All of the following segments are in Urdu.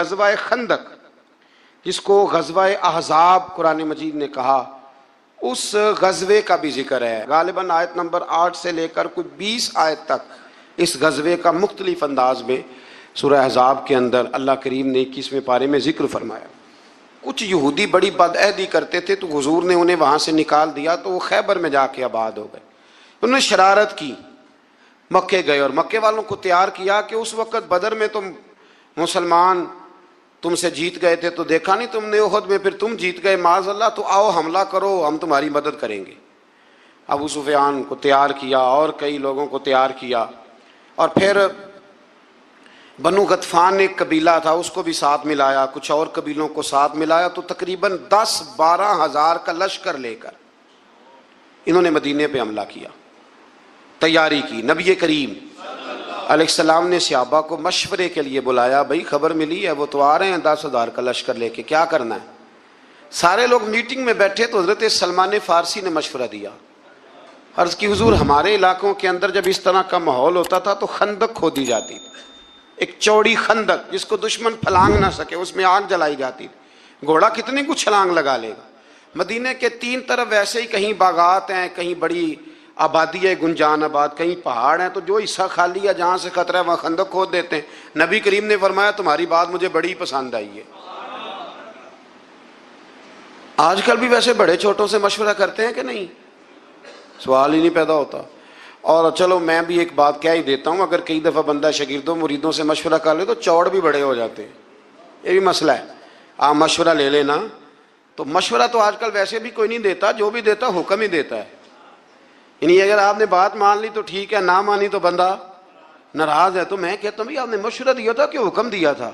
غزوہ خندق جس کو غزوہ احزاب قرآن مجید نے کہا، اس غزوے کا بھی ذکر ہے۔ غالباً آیت نمبر 8 سے لے کر کوئی 20 آیت تک اس غزوے کا مختلف انداز میں سورہ احزاب کے اندر اللہ کریم نے 21ویں پارے میں ذکر فرمایا۔ کچھ یہودی بڑی بدعہدی کرتے تھے تو حضور نے انہیں وہاں سے نکال دیا تو وہ خیبر میں جا کے آباد ہو گئے۔ انہوں نے شرارت کی، مکے گئے اور مکے والوں کو تیار کیا کہ اس وقت بدر میں تم مسلمان تم سے جیت گئے تھے تو دیکھا نہیں تم نے، احد میں پھر تم جیت گئے معاذ اللہ، تو آؤ حملہ کرو ہم تمہاری مدد کریں گے۔ ابو سفیان کو تیار کیا اور کئی لوگوں کو تیار کیا، اور پھر بنو غطفان ایک قبیلہ تھا اس کو بھی ساتھ ملایا، کچھ اور قبیلوں کو ساتھ ملایا، تو تقریباً 10-12 ہزار کا لشکر لے کر انہوں نے مدینے پہ حملہ کیا، تیاری کی۔ نبی کریم علیہ السلام نے صحابہ کو مشورے کے لیے بلایا، بھائی خبر ملی ہے وہ تو آ رہے ہیں 10,000 کا لشکر لے کے، کیا کرنا ہے؟ سارے لوگ میٹنگ میں بیٹھے تو حضرت سلمان فارسی نے مشورہ دیا، عرض کی حضور ہمارے علاقوں کے اندر جب اس طرح کا ماحول ہوتا تھا تو خندق کھودی جاتی تھی، ایک چوڑی خندق جس کو دشمن پھلانگ نہ سکے، اس میں آگ جلائی جاتی تھی، گھوڑا کتنی کچھ چھلانگ لگا لے گا۔ مدینے کے 3 طرف ویسے ہی کہیں باغات ہیں، کہیں بڑی آبادی ہے گنجان آباد، کہیں پہاڑ ہیں، تو جو حصہ خالی ہے جہاں سے خطرہ ہے وہاں خندق کھود دیتے ہیں۔ نبی کریم نے فرمایا تمہاری بات مجھے بڑی پسند آئی ہے۔ آج کل بھی ویسے بڑے چھوٹوں سے مشورہ کرتے ہیں کہ نہیں؟ سوال ہی نہیں پیدا ہوتا۔ اور چلو میں بھی ایک بات کہہ ہی دیتا ہوں، اگر کئی دفعہ بندہ شاگردوں مریدوں سے مشورہ کر لے تو چوڑ بھی بڑے ہو جاتے ہیں، یہ بھی مسئلہ ہے۔ آپ مشورہ لے لینا، تو مشورہ تو آج کل ویسے بھی کوئی نہیں دیتا، جو بھی دیتا حکم ہی دیتا ہے، یعنی اگر آپ نے بات مان لی تو ٹھیک ہے، نہ مانی تو بندہ ناراض ہے۔ تو میں کہتا ہوں آپ نے مشورہ دیا تھا کہ حکم دیا تھا؟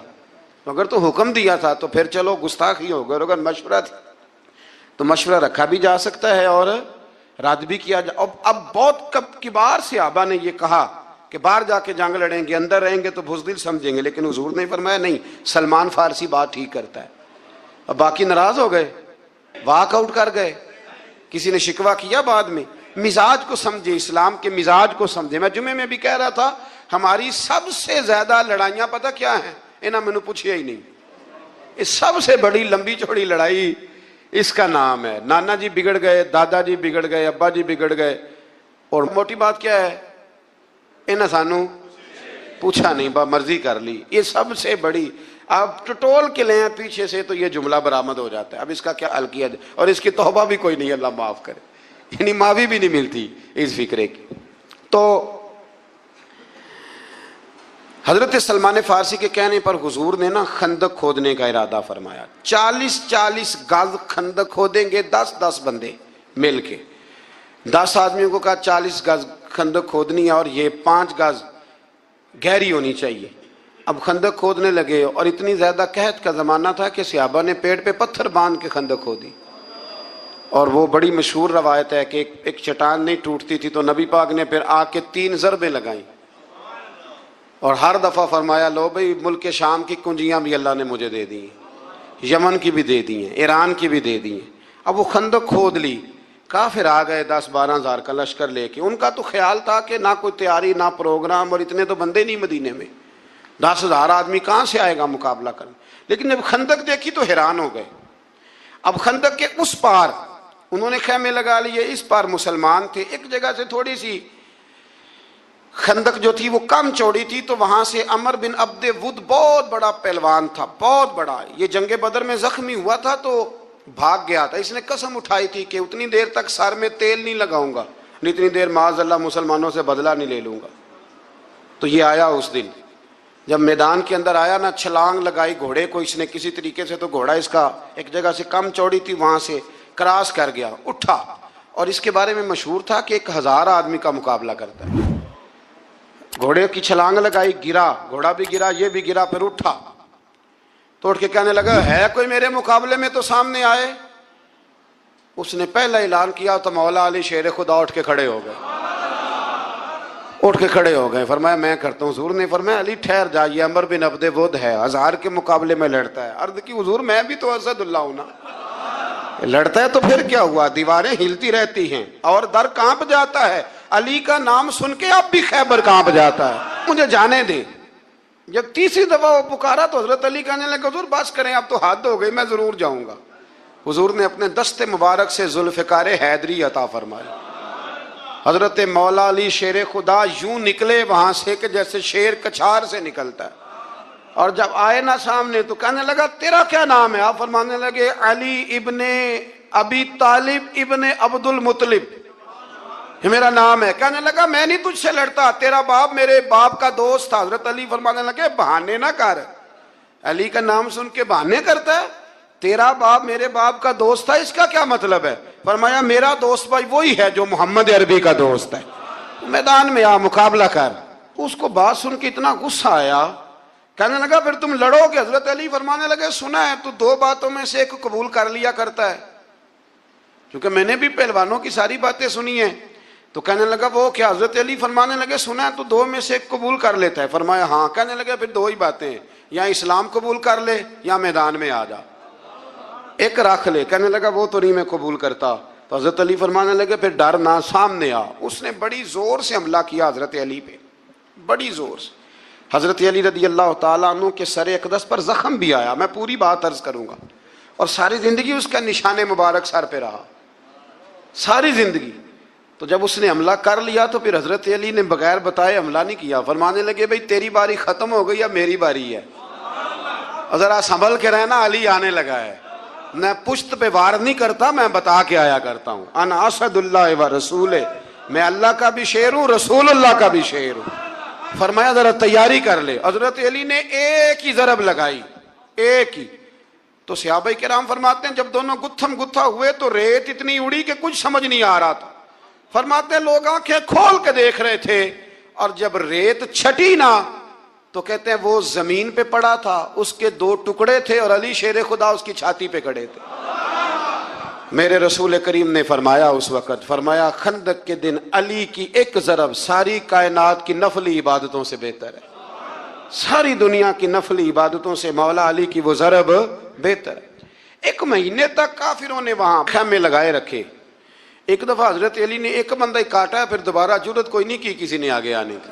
اگر تو حکم دیا تھا تو پھر چلو گستاخی ہو گئی، اور اگر مشورہ تھا تو مشورہ رکھا بھی جا سکتا ہے اور رد بھی کیا جا۔ اب بہت کبار صحابہ نے یہ کہا کہ باہر جا کے جنگ لڑیں گے، اندر رہیں گے تو بزدل سمجھیں گے، لیکن حضور نے فرمایا نہیں، سلمان فارسی بات ٹھیک کرتا ہے۔ اب باقی ناراض ہو گئے، واک آؤٹ کر گئے، کسی نے شکوہ کیا بعد میں۔ مزاج کو سمجھے، اسلام کے مزاج کو سمجھے۔ میں جمعے میں بھی کہہ رہا تھا ہماری سب سے زیادہ لڑائیاں پتہ کیا ہیں؟ انہاں میں نے پوچھیا ہی نہیں، اس سب سے بڑی لمبی چوڑی لڑائی اس کا نام ہے نانا جی بگڑ گئے، دادا جی بگڑ گئے، ابا جی بگڑ گئے، اور موٹی بات کیا ہے؟ انہاں سانو پوچھا نہیں، با مرضی کر لی۔ یہ سب سے بڑی، آپ ٹٹول کے لیں پیچھے سے تو یہ جملہ برآمد ہو جاتا ہے۔ اب اس کا کیا حل کیا جائے؟ اور اس کی توبہ بھی کوئی نہیں، اللہ معاف کرے، یعنی معافی بھی نہیں ملتی اس فکرے کی۔ تو حضرت سلمان فارسی کے کہنے پر حضور نے نا خندق کھودنے کا ارادہ فرمایا۔ 40 گز خندق کھودیں گے، 10 بندے مل کے، 10 آدمیوں کو کہا 40 گز خندق کھودنی ہے، اور یہ 5 گز گہری ہونی چاہیے۔ اب خندق کھودنے لگے، اور اتنی زیادہ قحط کا زمانہ تھا کہ صحابہ نے پیڑ پہ پتھر باندھ کے خندق کھودی، اور وہ بڑی مشہور روایت ہے کہ ایک چٹان نہیں ٹوٹتی تھی تو نبی پاک نے پھر آ کے 3 ضربیں لگائیں، اور ہر دفعہ فرمایا لو بھئی ملک شام کی کنجیاں بھی اللہ نے مجھے دے دی ہیں، یمن کی بھی دے دی ہیں، ایران کی بھی دے دی ہیں۔ اب وہ خندق کھود لی، کافر آ گئے 10-12 ہزار کا لشکر لے کے۔ ان کا تو خیال تھا کہ نہ کوئی تیاری نہ پروگرام، اور اتنے تو بندے نہیں مدینے میں، 10,000 آدمی کہاں سے آئے گا مقابلہ کرنے۔ لیکن جب خندق دیکھی تو حیران ہو گئے۔ اب خندق کے اس پار انہوں نے خیمے لگا لیے، اس پار مسلمان تھے۔ ایک جگہ سے تھوڑی سی خندق جو تھی وہ کم چوڑی تھی، تو وہاں سے عمر بن عبد ود بہت بڑا پہلوان تھا، بہت بڑا، یہ جنگ بدر میں زخمی ہوا تھا تو بھاگ گیا تھا۔ اس نے قسم اٹھائی تھی کہ اتنی دیر تک سر میں تیل نہیں لگاؤں گا، اتنی دیر معاذ اللہ مسلمانوں سے بدلہ نہیں لے لوں گا۔ تو یہ آیا اس دن، جب میدان کے اندر آیا نا، چھلانگ لگائی گھوڑے کو اس نے کسی طریقے سے، تو گھوڑا اس کا ایک جگہ سے کم چوڑی تھی وہاں سے کراس کر گیا، اٹھا، اور اس کے بارے میں مشہور تھا کہ 1000 آدمی کا مقابلہ کرتا ہے۔ گھوڑے کی چھلانگ لگائی، گرا، گھوڑا بھی گرا، یہ بھی گرا، پھر اٹھا، تو اٹھ کے کہنے لگا ہے کوئی میرے مقابلے میں تو سامنے آئے۔ اس نے پہلا اعلان کیا تو مولا علی شیر خدا اٹھ کے کھڑے ہو گئے، فرمایا میں کرتا ہوں۔ حضور نے فرمایا علی ٹھہر جا، یہ عمر بن عبد ود ہے، 1000 کے مقابلے میں لڑتا ہے۔ عرض کی حضور میں بھی تو اسد اللہ ہوں نا، لڑتا ہے تو پھر کیا ہوا، دیواریں ہلتی رہتی ہیں اور در کانپ جاتا ہے، علی کا نام سن کے اب بھی خیبر کانپ جاتا ہے۔ مجھے جانے دے، جب تیسری دفعہ وہ پکارا تو حضرت علی کہنے لگے حضور بس کریں اب تو حد ہو گئی، میں ضرور جاؤں گا۔ حضور نے اپنے دست مبارک سے ذوالفقار حیدری عطا فرمایا۔ حضرت مولا علی شیر خدا یوں نکلے وہاں سے کہ جیسے شیر کچھار سے نکلتا ہے، اور جب آئے نا سامنے تو کہنے لگا تیرا کیا نام ہے؟ آپ فرمانے لگے علی ابن ابی طالب ابن عبد المطلب، یہ میرا نام ہے۔ کہنے لگا میں نہیں تجھ سے لڑتا، تیرا باپ میرے باپ کا دوست تھا۔ حضرت علی فرمانے لگے بہانے نہ کر، علی کا نام سن کے بہانے کرتا ہے؟ تیرا باپ میرے باپ کا دوست تھا، اس کا کیا مطلب ہے؟ فرمایا میرا دوست بھائی وہی ہے جو محمد عربی کا دوست ہے، میدان میں آ مقابلہ کر۔ اس کو بات سن کے اتنا غصہ آیا، کہنے لگا پھر تم لڑو گے؟ حضرت علی فرمانے لگے سنا ہے تو دو باتوں میں سے ایک قبول کر لیا کرتا ہے، کیونکہ میں نے بھی پہلوانوں کی ساری باتیں سنی ہیں۔ تو کہنے لگا وہ کیا؟ حضرت علی فرمانے لگے سنا ہے تو دو میں سے ایک قبول کر لیتا ہے؟ فرمایا ہاں۔ کہنے لگے پھر دو ہی باتیں ہیں، یا اسلام قبول کر لے یا میدان میں آ جا، ایک رکھ لے۔ کہنے لگا وہ تو نہیں میں قبول کرتا۔ تو حضرت علی فرمانے لگے پھر ڈر نہ، سامنے آ۔ اس نے بڑی زور سے حملہ کیا حضرت علی پہ، بڑی زور سے۔ حضرت علی رضی اللہ تعالیٰ عنہ کے سر اقدس پر زخم بھی آیا، میں پوری بات عرض کروں گا، اور ساری زندگی اس کا نشان مبارک سر پہ رہا، ساری زندگی۔ تو جب اس نے حملہ کر لیا تو پھر حضرت علی نے بغیر بتائے حملہ نہیں کیا، فرمانے لگے بھئی تیری باری ختم ہو گئی یا میری باری ہے؟ ذرا سنبھل کے رہنا، علی آنے لگا ہے۔ میں پشت پہ وار نہیں کرتا، میں بتا کے آیا کرتا ہوں، انا اسد اللہ و رسول، میں اللہ کا بھی شیر ہوں، رسول اللہ کا بھی شیر ہوں۔ فرمایا ذرا تیاری کر لے۔ حضرت علی نے ایک ہی ضرب لگائی، ایک ہی۔ تو صحابہ کرام فرماتے ہیں جب دونوں گتھم گتھا ہوئے تو ریت اتنی اڑی کہ کچھ سمجھ نہیں آ رہا تھا۔ فرماتے ہیں لوگ آنکھیں کھول کے دیکھ رہے تھے، اور جب ریت چھٹی نا تو کہتے ہیں وہ زمین پہ پڑا تھا، اس کے دو ٹکڑے تھے، اور علی شیر خدا اس کی چھاتی پہ کھڑے تھے۔ میرے رسول کریم نے فرمایا اس وقت، فرمایا خندق کے دن علی کی ایک ضرب ساری کائنات کی نفلی عبادتوں سے بہتر ہے، ساری دنیا کی نفلی عبادتوں سے مولا علی کی وہ ضرب بہتر ہے۔ ایک مہینے تک کافروں نے وہاں خیمے لگائے رکھے۔ ایک دفعہ حضرت علی نے ایک بندہ کاٹا، پھر دوبارہ جرت کوئی نہیں کی کسی نے آگے آنے کی،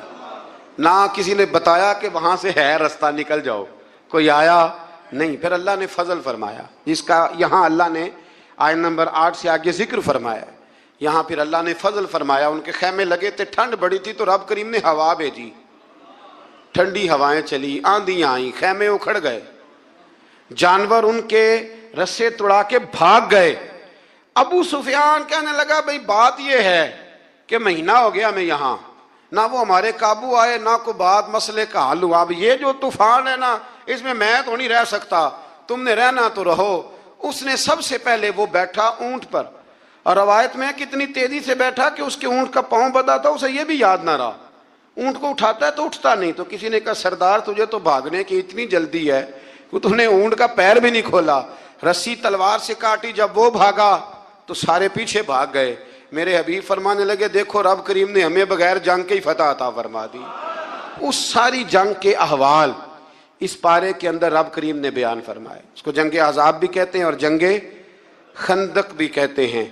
نہ کسی نے بتایا کہ وہاں سے ہے رستہ نکل جاؤ، کوئی آیا نہیں۔ پھر اللہ نے فضل فرمایا، جس کا یہاں اللہ نے آیت نمبر 8 سے آگے ذکر فرمایا ہے، یہاں پھر اللہ نے فضل فرمایا۔ ان کے خیمے لگے تھے، ٹھنڈ بڑی تھی تو رب کریم نے ہوا بھیجی، ٹھنڈی ہوائیں چلی، آندھیاں آئیں، خیمے اکھڑ گئے، جانور ان کے رسے توڑا کے بھاگ گئے۔ ابو سفیان کہنے لگا بھئی بات یہ ہے کہ مہینہ ہو گیا ہمیں یہاں، نہ وہ ہمارے قابو آئے، نہ کوئی بات مسئلے کا حل ہوا، اب یہ جو طوفان ہے نا اس میں تو نہیں رہ سکتا، تم نے رہنا تو رہو۔ اس نے سب سے پہلے وہ بیٹھا اونٹ پر، اور روایت میں کتنی تیزی سے بیٹھا کہ اس کے اونٹ کا پاؤں بندھا تھا، اسے یہ بھی یاد نہ رہا، اونٹ کو اٹھاتا ہے تو اٹھتا نہیں۔ تو کسی نے کہا سردار تجھے تو بھاگنے کی اتنی جلدی ہے کہ تم نے اونٹ کا پیر بھی نہیں کھولا، رسی تلوار سے کاٹی، جب وہ بھاگا تو سارے پیچھے بھاگ گئے۔ میرے حبیب فرمانے لگے دیکھو رب کریم نے ہمیں بغیر جنگ کے ہی فتح عطا فرما دی۔ اس ساری جنگ کے احوال اس پارے کے اندر رب کریم نے بیان فرمائے، اس کو جنگ احزاب بھی کہتے ہیں اور جنگ خندق بھی کہتے ہیں۔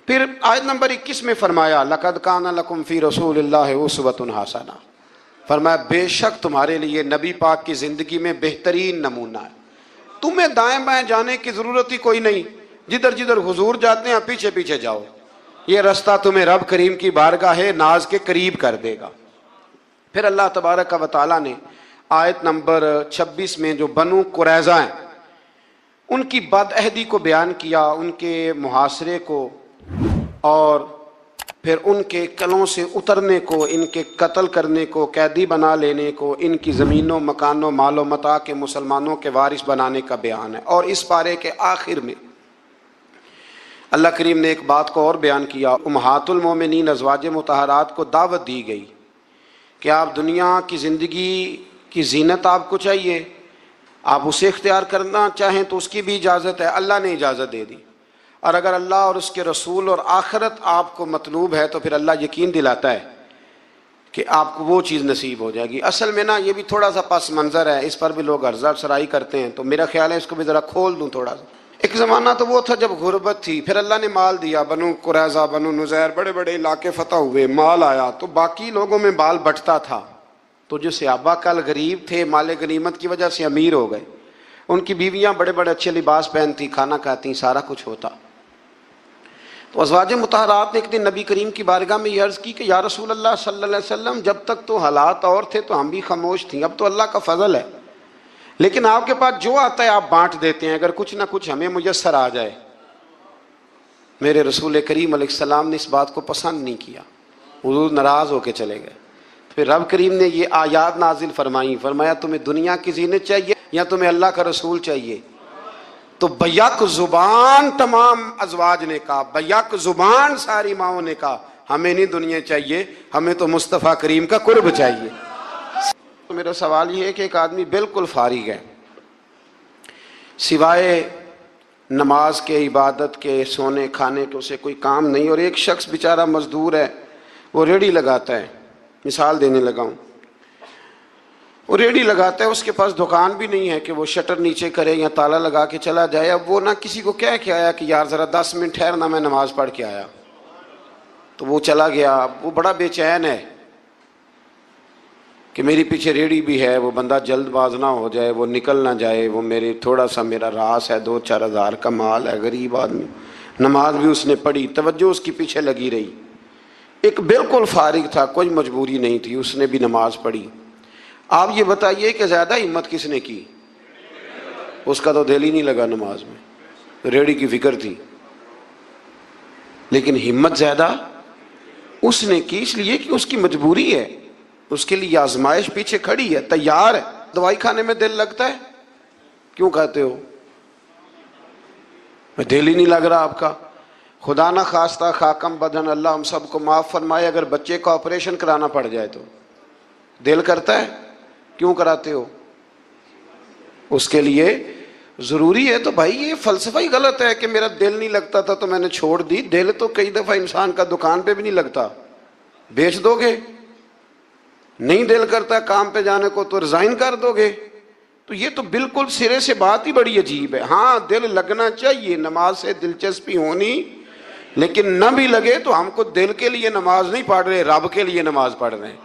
پھر آیت نمبر 21 میں فرمایا لَقَدْ كَانَ لَكُمْ فِي رَسُولِ اللَّهِ أُسْوَةٌ حَسَنَةٌ، فرمایا بے شک تمہارے لیے نبی پاک کی زندگی میں بہترین نمونہ ہے، تمہیں دائیں بائیں جانے کی ضرورت ہی کوئی نہیں، جدھر جدھر حضور جاتے ہیں پیچھے پیچھے جاؤ، یہ رستہ تمہیں رب کریم کی بارگاہ ناز کے قریب کر دے گا۔ پھر اللہ تبارک و تعالیٰ نے آیت نمبر 26 میں جو بنو قریظہ ہیں ان کی بد عہدی کو بیان کیا، ان کے محاصرے کو، اور پھر ان کے قلعوں سے اترنے کو، ان کے قتل کرنے کو، قیدی بنا لینے کو، ان کی زمینوں مکانوں مال و متاع کے مسلمانوں کے وارث بنانے کا بیان ہے۔ اور اس پارے کے آخر میں اللہ کریم نے ایک بات کو اور بیان کیا، امہات المومنین ازواج مطہرات کو دعوت دی گئی کہ آپ دنیا کی زندگی کی زینت آپ کو چاہیے، آپ اسے اختیار کرنا چاہیں تو اس کی بھی اجازت ہے، اللہ نے اجازت دے دی، اور اگر اللہ اور اس کے رسول اور آخرت آپ کو مطلوب ہے تو پھر اللہ یقین دلاتا ہے کہ آپ کو وہ چیز نصیب ہو جائے گی۔ اصل میں نا یہ بھی تھوڑا سا پس منظر ہے، اس پر بھی لوگ عرضہ افزائی کرتے ہیں، تو میرا خیال ہے اس کو بھی ذرا کھول دوں تھوڑا سا۔ ایک زمانہ تو وہ تھا جب غربت تھی، پھر اللہ نے مال دیا، بنو قریظہ بنو نذیر بڑے بڑے علاقے فتح ہوئے، مال آیا تو باقی لوگوں میں مال بٹتا تھا، تو جو صحابہ کل غریب تھے مال غنیمت کی وجہ سے امیر ہو گئے، ان کی بیویاں بڑے بڑے اچھے لباس پہنتی، کھانا کھاتی، سارا کچھ ہوتا، تو ازواج مطہرات نے ایک دن نبی کریم کی بارگاہ میں یہ عرض کی کہ یا رسول اللہ صلی اللہ علیہ وسلم، جب تک تو حالات اور تھے تو ہم بھی خاموش تھیں، اب تو اللہ کا فضل ہے، لیکن آپ کے پاس جو آتا ہے آپ بانٹ دیتے ہیں، اگر کچھ نہ کچھ ہمیں میسر آ جائے۔ میرے رسول کریم علیہ السلام نے اس بات کو پسند نہیں کیا، حضور ناراض ہو کے چلے گئے۔ پھر رب کریم نے یہ آیات نازل فرمائی، فرمایا تمہیں دنیا کی زینت چاہیے یا تمہیں اللہ کا رسول چاہیے؟ تو بیک زبان تمام ازواج نے کہا، بیک زبان ساری ماؤں نے کہا، ہمیں نہیں دنیا چاہیے، ہمیں تو مصطفیٰ کریم کا قرب چاہیے۔ تو میرا سوال یہ ہے کہ ایک آدمی بالکل فارغ ہے، سوائے نماز کے، عبادت کے، سونے کھانے کے اسے کوئی کام نہیں، اور ایک شخص بیچارہ مزدور ہے، وہ ریڑھی لگاتا ہے، مثال دینے لگا ہوں، وہ ریڑھی لگاتا ہے، اس کے پاس دکان بھی نہیں ہے کہ وہ شٹر نیچے کرے یا تالا لگا کے چلا جائے۔ اب وہ نہ کسی کو کہہ کے آیا کہ یار ذرا 10 منٹ ٹھہرنا، میں نماز پڑھ کے آیا، تو وہ چلا گیا۔ وہ بڑا بے چین ہے کہ میری پیچھے ریڑھی بھی ہے، وہ بندہ جلد باز نہ ہو جائے، وہ نکل نہ جائے، وہ میرے تھوڑا سا میرا راس ہے، 2-4 ہزار کا مال ہے، غریب آدمی۔ نماز بھی اس نے پڑھی، توجہ اس کی پیچھے لگی رہی۔ ایک بالکل فارغ تھا، کوئی مجبوری نہیں تھی، اس نے بھی نماز پڑھی۔ آپ یہ بتائیے کہ زیادہ ہمت کس نے کی؟ اس کا تو دل ہی نہیں لگا نماز میں، ریڑھی کی فکر تھی، لیکن ہمت زیادہ اس نے کی، اس لیے کہ اس کی مجبوری ہے، اس کے لیے آزمائش پیچھے کھڑی ہے، تیار ہے۔ دوائی کھانے میں دل لگتا ہے؟ کیوں کھاتے ہو؟ دل ہی نہیں لگ رہا آپ کا۔ خدا نہ خواستہ خاکم بدن، اللہ ہم سب کو معاف فرمائے، اگر بچے کا آپریشن کرانا پڑ جائے تو دل کرتا ہے؟ کیوں کراتے ہو؟ اس کے لیے ضروری ہے۔ تو بھائی یہ فلسفہ ہی غلط ہے کہ میرا دل نہیں لگتا تھا تو میں نے چھوڑ دی۔ دل تو کئی دفعہ انسان کا دکان پہ بھی نہیں لگتا، بیچ دو گے؟ نہیں دل کرتا کام پہ جانے کو تو ریزائن کر دو گے؟ تو یہ تو بالکل سرے سے بات ہی بڑی عجیب ہے۔ ہاں دل لگنا چاہیے، نماز سے دلچسپی ہونی، لیکن نہ بھی لگے تو ہم کو دل کے لیے نماز نہیں پڑھ رہے، رب کے لیے نماز پڑھ رہے ہیں۔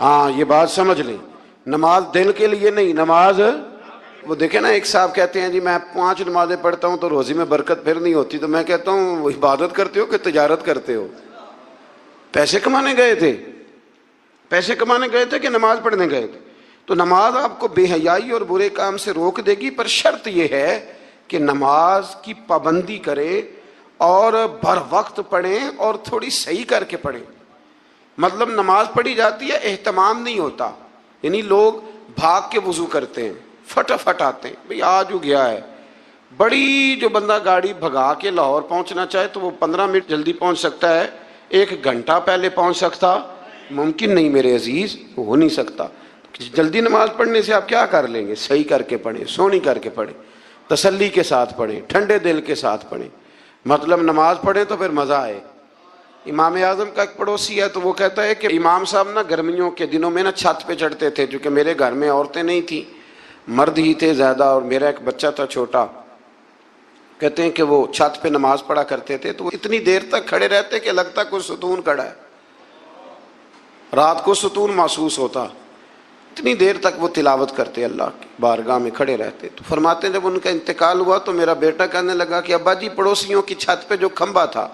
ہاں یہ بات سمجھ لیں، نماز دل کے لیے نہیں، نماز وہ دیکھیں نا، ایک صاحب کہتے ہیں جی میں 5 نمازیں پڑھتا ہوں تو روزی میں برکت پھر نہیں ہوتی، تو میں کہتا ہوں وہ عبادت کرتے ہو کہ تجارت کرتے ہو؟ پیسے کمانے گئے تھے؟ پیسے کمانے گئے تھے کہ نماز پڑھنے گئے تھے؟ تو نماز آپ کو بے حیائی اور برے کام سے روک دے گی، پر شرط یہ ہے کہ نماز کی پابندی کریں اور بر وقت پڑھیں اور تھوڑی صحیح کر کے پڑھیں۔ مطلب نماز پڑھی جاتی ہے، اہتمام نہیں ہوتا، یعنی لوگ بھاگ کے وضو کرتے ہیں، فٹافٹ آتے ہیں، بھئی آج ہو گیا ہے۔ بڑی جو بندہ گاڑی بھگا کے لاہور پہنچنا چاہے تو وہ 15 منٹ جلدی پہنچ سکتا ہے، 1 گھنٹہ پہلے پہنچ سکتا ممکن نہیں میرے عزیز، وہ ہو نہیں سکتا۔ جلدی نماز پڑھنے سے آپ کیا کر لیں گے؟ صحیح کر کے پڑھیں، سونی کر کے پڑھیں، تسلی کے ساتھ پڑھیں، ٹھنڈے دل کے ساتھ پڑھیں، مطلب نماز پڑھیں تو پھر مزہ آئے۔ امام اعظم کا ایک پڑوسی ہے تو وہ کہتا ہے کہ امام صاحب نا گرمیوں کے دنوں میں نا چھت پہ چڑھتے تھے، چونکہ میرے گھر میں عورتیں نہیں تھیں، مرد ہی تھے زیادہ، اور میرا ایک بچہ تھا چھوٹا، کہتے ہیں کہ وہ چھت پہ نماز پڑھا کرتے تھے تو وہ اتنی دیر تک کھڑے رہتے کہ لگتا کوئی ستون کھڑا ہے، رات کو ستون محسوس ہوتا، اتنی دیر تک وہ تلاوت کرتے، اللہ کی بارگاہ میں کھڑے رہتے۔ تو فرماتے ہیں جب ان کا انتقال ہوا تو میرا بیٹا کہنے لگا کہ ابا جی پڑوسیوں کی چھت پہ جو کھمبا تھا،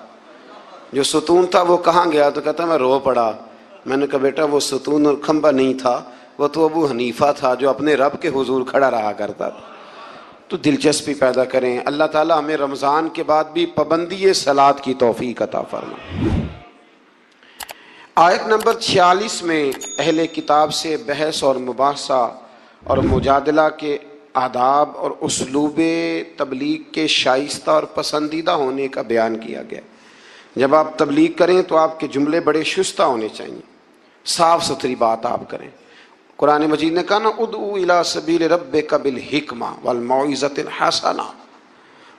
جو ستون تھا، وہ کہاں گیا؟ تو کہتا میں رو پڑا۔ میں نے کہا بیٹا وہ ستون اور کھمبا نہیں تھا، وہ تو ابو حنیفہ تھا جو اپنے رب کے حضور کھڑا رہا کرتا تھا۔ تو دلچسپی پیدا کریں، اللہ تعالیٰ ہمیں رمضان کے بعد بھی پابندی صلاۃ کی توفیق عطا فرمائے۔ آیت نمبر 46 میں اہل کتاب سے بحث اور مباحثہ اور مجادلہ کے آداب اور اسلوب تبلیغ کے شائستہ اور پسندیدہ ہونے کا بیان کیا گیا۔ جب آپ تبلیغ کریں تو آپ کے جملے بڑے شستہ ہونے چاہیے، صاف ستھری بات آپ کریں۔ قرآن مجید نے کہا نا ادعو الی سبیل ربک بالحکمہ والموعظۃ الحسنہ،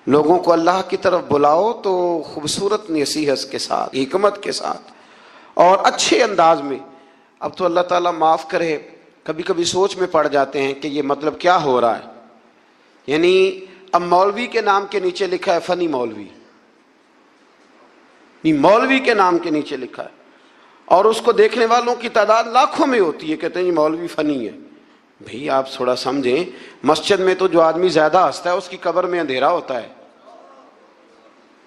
لوگوں کو اللہ کی طرف بلاؤ تو خوبصورت نصیحت کے ساتھ، حکمت کے ساتھ اور اچھے انداز میں۔ اب تو اللہ تعالیٰ معاف کرے، کبھی کبھی سوچ میں پڑ جاتے ہیں کہ یہ مطلب کیا ہو رہا ہے، یعنی اب مولوی کے نام کے نیچے لکھا ہے فنی مولوی، مولوی کے نام کے نیچے لکھا ہے، اور اس کو دیکھنے والوں کی تعداد لاکھوں میں ہوتی ہے. کہتے ہیں یہ مولوی فنی ہے. بھئی آپ تھوڑا سمجھیں, مسجد میں تو جو آدمی زیادہ ہنستا ہے اس کی قبر میں اندھیرا ہوتا ہے.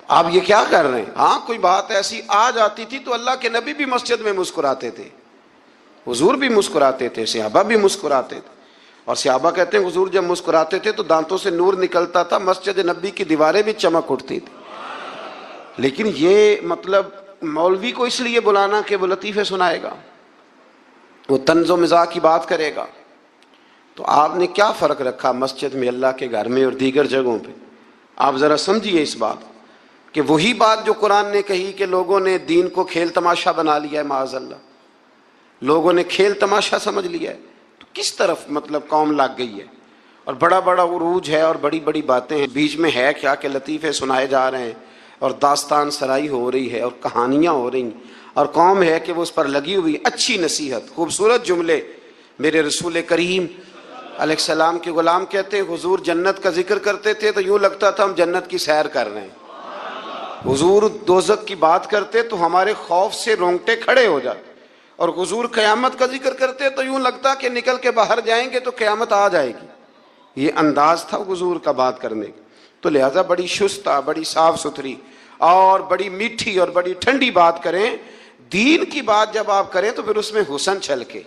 آپ یہ کیا کر رہے ہیں؟ ہاں کوئی بات ایسی آ جاتی تھی تو اللہ کے نبی بھی مسجد میں مسکراتے تھے, حضور بھی مسکراتے تھے, صحابہ بھی مسکراتے تھے. اور صحابہ کہتے ہیں حضور جب مسکراتے تھے تو دانتوں سے نور نکلتا تھا, مسجد نبی کی دیواریں بھی چمک اٹھتی تھی. لیکن یہ مطلب مولوی کو اس لیے بلانا کہ وہ لطیفے سنائے گا, وہ طنز و مزاح کی بات کرے گا. تو آپ نے کیا فرق رکھا مسجد میں, اللہ کے گھر میں اور دیگر جگہوں پہ؟ آپ ذرا سمجھیے اس بات کہ وہی بات جو قرآن نے کہی کہ لوگوں نے دین کو کھیل تماشا بنا لیا ہے, معاذ اللہ, لوگوں نے کھیل تماشا سمجھ لیا ہے. تو کس طرف مطلب قوم لگ گئی ہے, اور بڑا بڑا عروج ہے اور بڑی بڑی باتیں ہیں. بیچ میں ہے کیا کہ لطیفے سنائے جا رہے ہیں اور داستان سرائی ہو رہی ہے اور کہانیاں ہو رہی ہیں, اور قوم ہے کہ وہ اس پر لگی ہوئی. اچھی نصیحت, خوبصورت جملے. میرے رسول کریم علیہ السلام کے غلام کہتے ہیں حضور جنت کا ذکر کرتے تھے تو یوں لگتا تھا ہم جنت کی سیر کر رہے ہیں. حضور دوزخ کی بات کرتے تو ہمارے خوف سے رونگٹے کھڑے ہو جاتے, اور حضور قیامت کا ذکر کرتے تو یوں لگتا کہ نکل کے باہر جائیں گے تو قیامت آ جائے گی. یہ انداز تھا حضور کا بات کرنے کا. تو لہذا بڑی شستہ, بڑی صاف ستھری اور بڑی میٹھی اور بڑی ٹھنڈی بات کریں. دین کی بات جب آپ کریں تو پھر اس میں حسن چھلکے.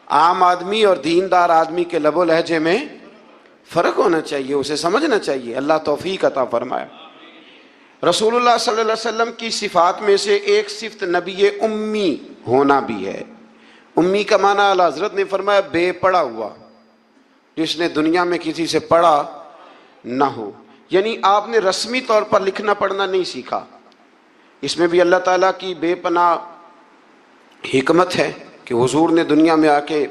عام آدمی اور دیندار آدمی کے لب و لہجے میں فرق ہونا چاہیے, اسے سمجھنا چاہیے. اللہ توفیق عطا فرمائے. رسول اللہ صلی اللہ علیہ وسلم کی صفات میں سے ایک صفت نبی امی ہونا بھی ہے. امی کا معنی اعلیٰ حضرت نے فرمایا بے پڑھا ہوا, جس نے دنیا میں کسی سے پڑھا نہ ہو. یعنی آپ نے رسمی طور پر لکھنا پڑھنا نہیں سیکھا. اس میں بھی اللہ تعالیٰ کی بے پناہ حکمت ہے کہ حضور نے دنیا میں آ کے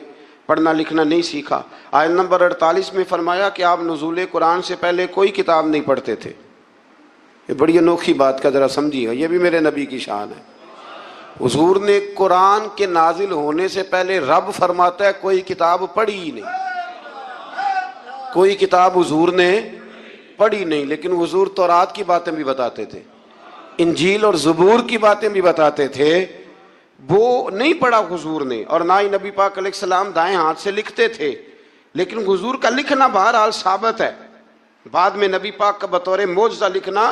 پڑھنا لکھنا نہیں سیکھا. آیت نمبر 48 میں فرمایا کہ آپ نزول قرآن سے پہلے کوئی کتاب نہیں پڑھتے تھے. یہ بڑی انوکھی بات کا ذرا سمجھیے گا, یہ بھی میرے نبی کی شان ہے. حضور نے قرآن کے نازل ہونے سے پہلے رب فرماتا ہے کوئی کتاب پڑھی ہی نہیں, کوئی کتاب حضور نے پڑھی نہیں. لیکن حضور تورات کی باتیں بھی بتاتے تھے, انجیل اور زبور کی باتیں بھی بتاتے تھے. وہ نہیں پڑھا حضور نے, اور نہ ہی نبی پاک علیہ السلام دائیں ہاتھ سے لکھتے تھے. لیکن حضور کا لکھنا بہرحال ثابت ہے. بعد میں نبی پاک کا بطور معجزہ لکھنا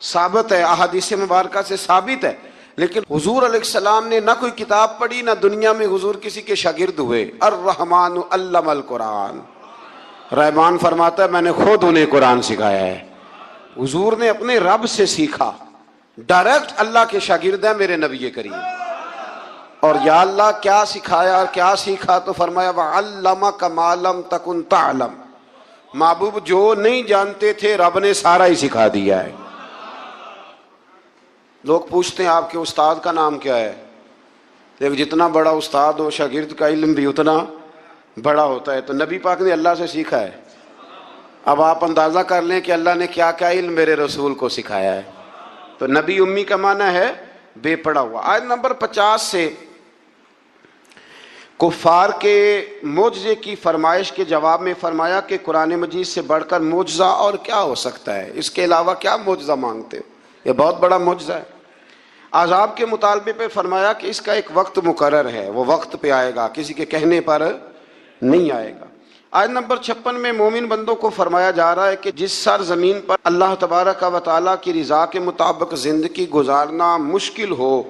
ثابت ہے, احادیث مبارکہ سے ثابت ہے. لیکن حضور علیہ السلام نے نہ کوئی کتاب پڑھی, نہ دنیا میں حضور کسی کے شاگرد ہوئے. الرحمن علم القرآن, رحمان فرماتا ہے میں نے خود انہیں قرآن سکھایا ہے. حضور نے اپنے رب سے سیکھا, ڈائریکٹ اللہ کے شاگرد ہیں میرے نبی کریم. اور یا اللہ کیا سکھایا, کیا سیکھا؟ تو فرمایا وَعَلَّمَكَ مَا لَمْ تَكُنْ تَعْلَمْ. محبوب جو نہیں جانتے تھے رب نے سارا ہی سکھا دیا ہے. لوگ پوچھتے ہیں آپ کے استاد کا نام کیا ہے؟ دیکھ جتنا بڑا استاد ہو شاگرد کا علم بھی اتنا بڑا ہوتا ہے. تو نبی پاک نے اللہ سے سیکھا ہے. اب آپ اندازہ کر لیں کہ اللہ نے کیا کیا علم میرے رسول کو سکھایا ہے. تو نبی امی کا معنی ہے بے پڑھا ہوا. آیت نمبر 50 سے کفار کے معجزے کی فرمائش کے جواب میں فرمایا کہ قرآن مجید سے بڑھ کر معجزہ اور کیا ہو سکتا ہے, اس کے علاوہ کیا معجزہ مانگتے ہو, یہ بہت بڑا معجزہ ہے. عذاب کے مطالبے پہ فرمایا کہ اس کا ایک وقت مقرر ہے, وہ وقت پہ آئے گا, کسی کے کہنے پر نہیں آئے گا. آیت نمبر 56 میں مومن بندوں کو فرمایا جا رہا ہے کہ جس سرزمین پر اللہ تبارک و تعالیٰ کی رضا کے مطابق زندگی گزارنا مشکل ہو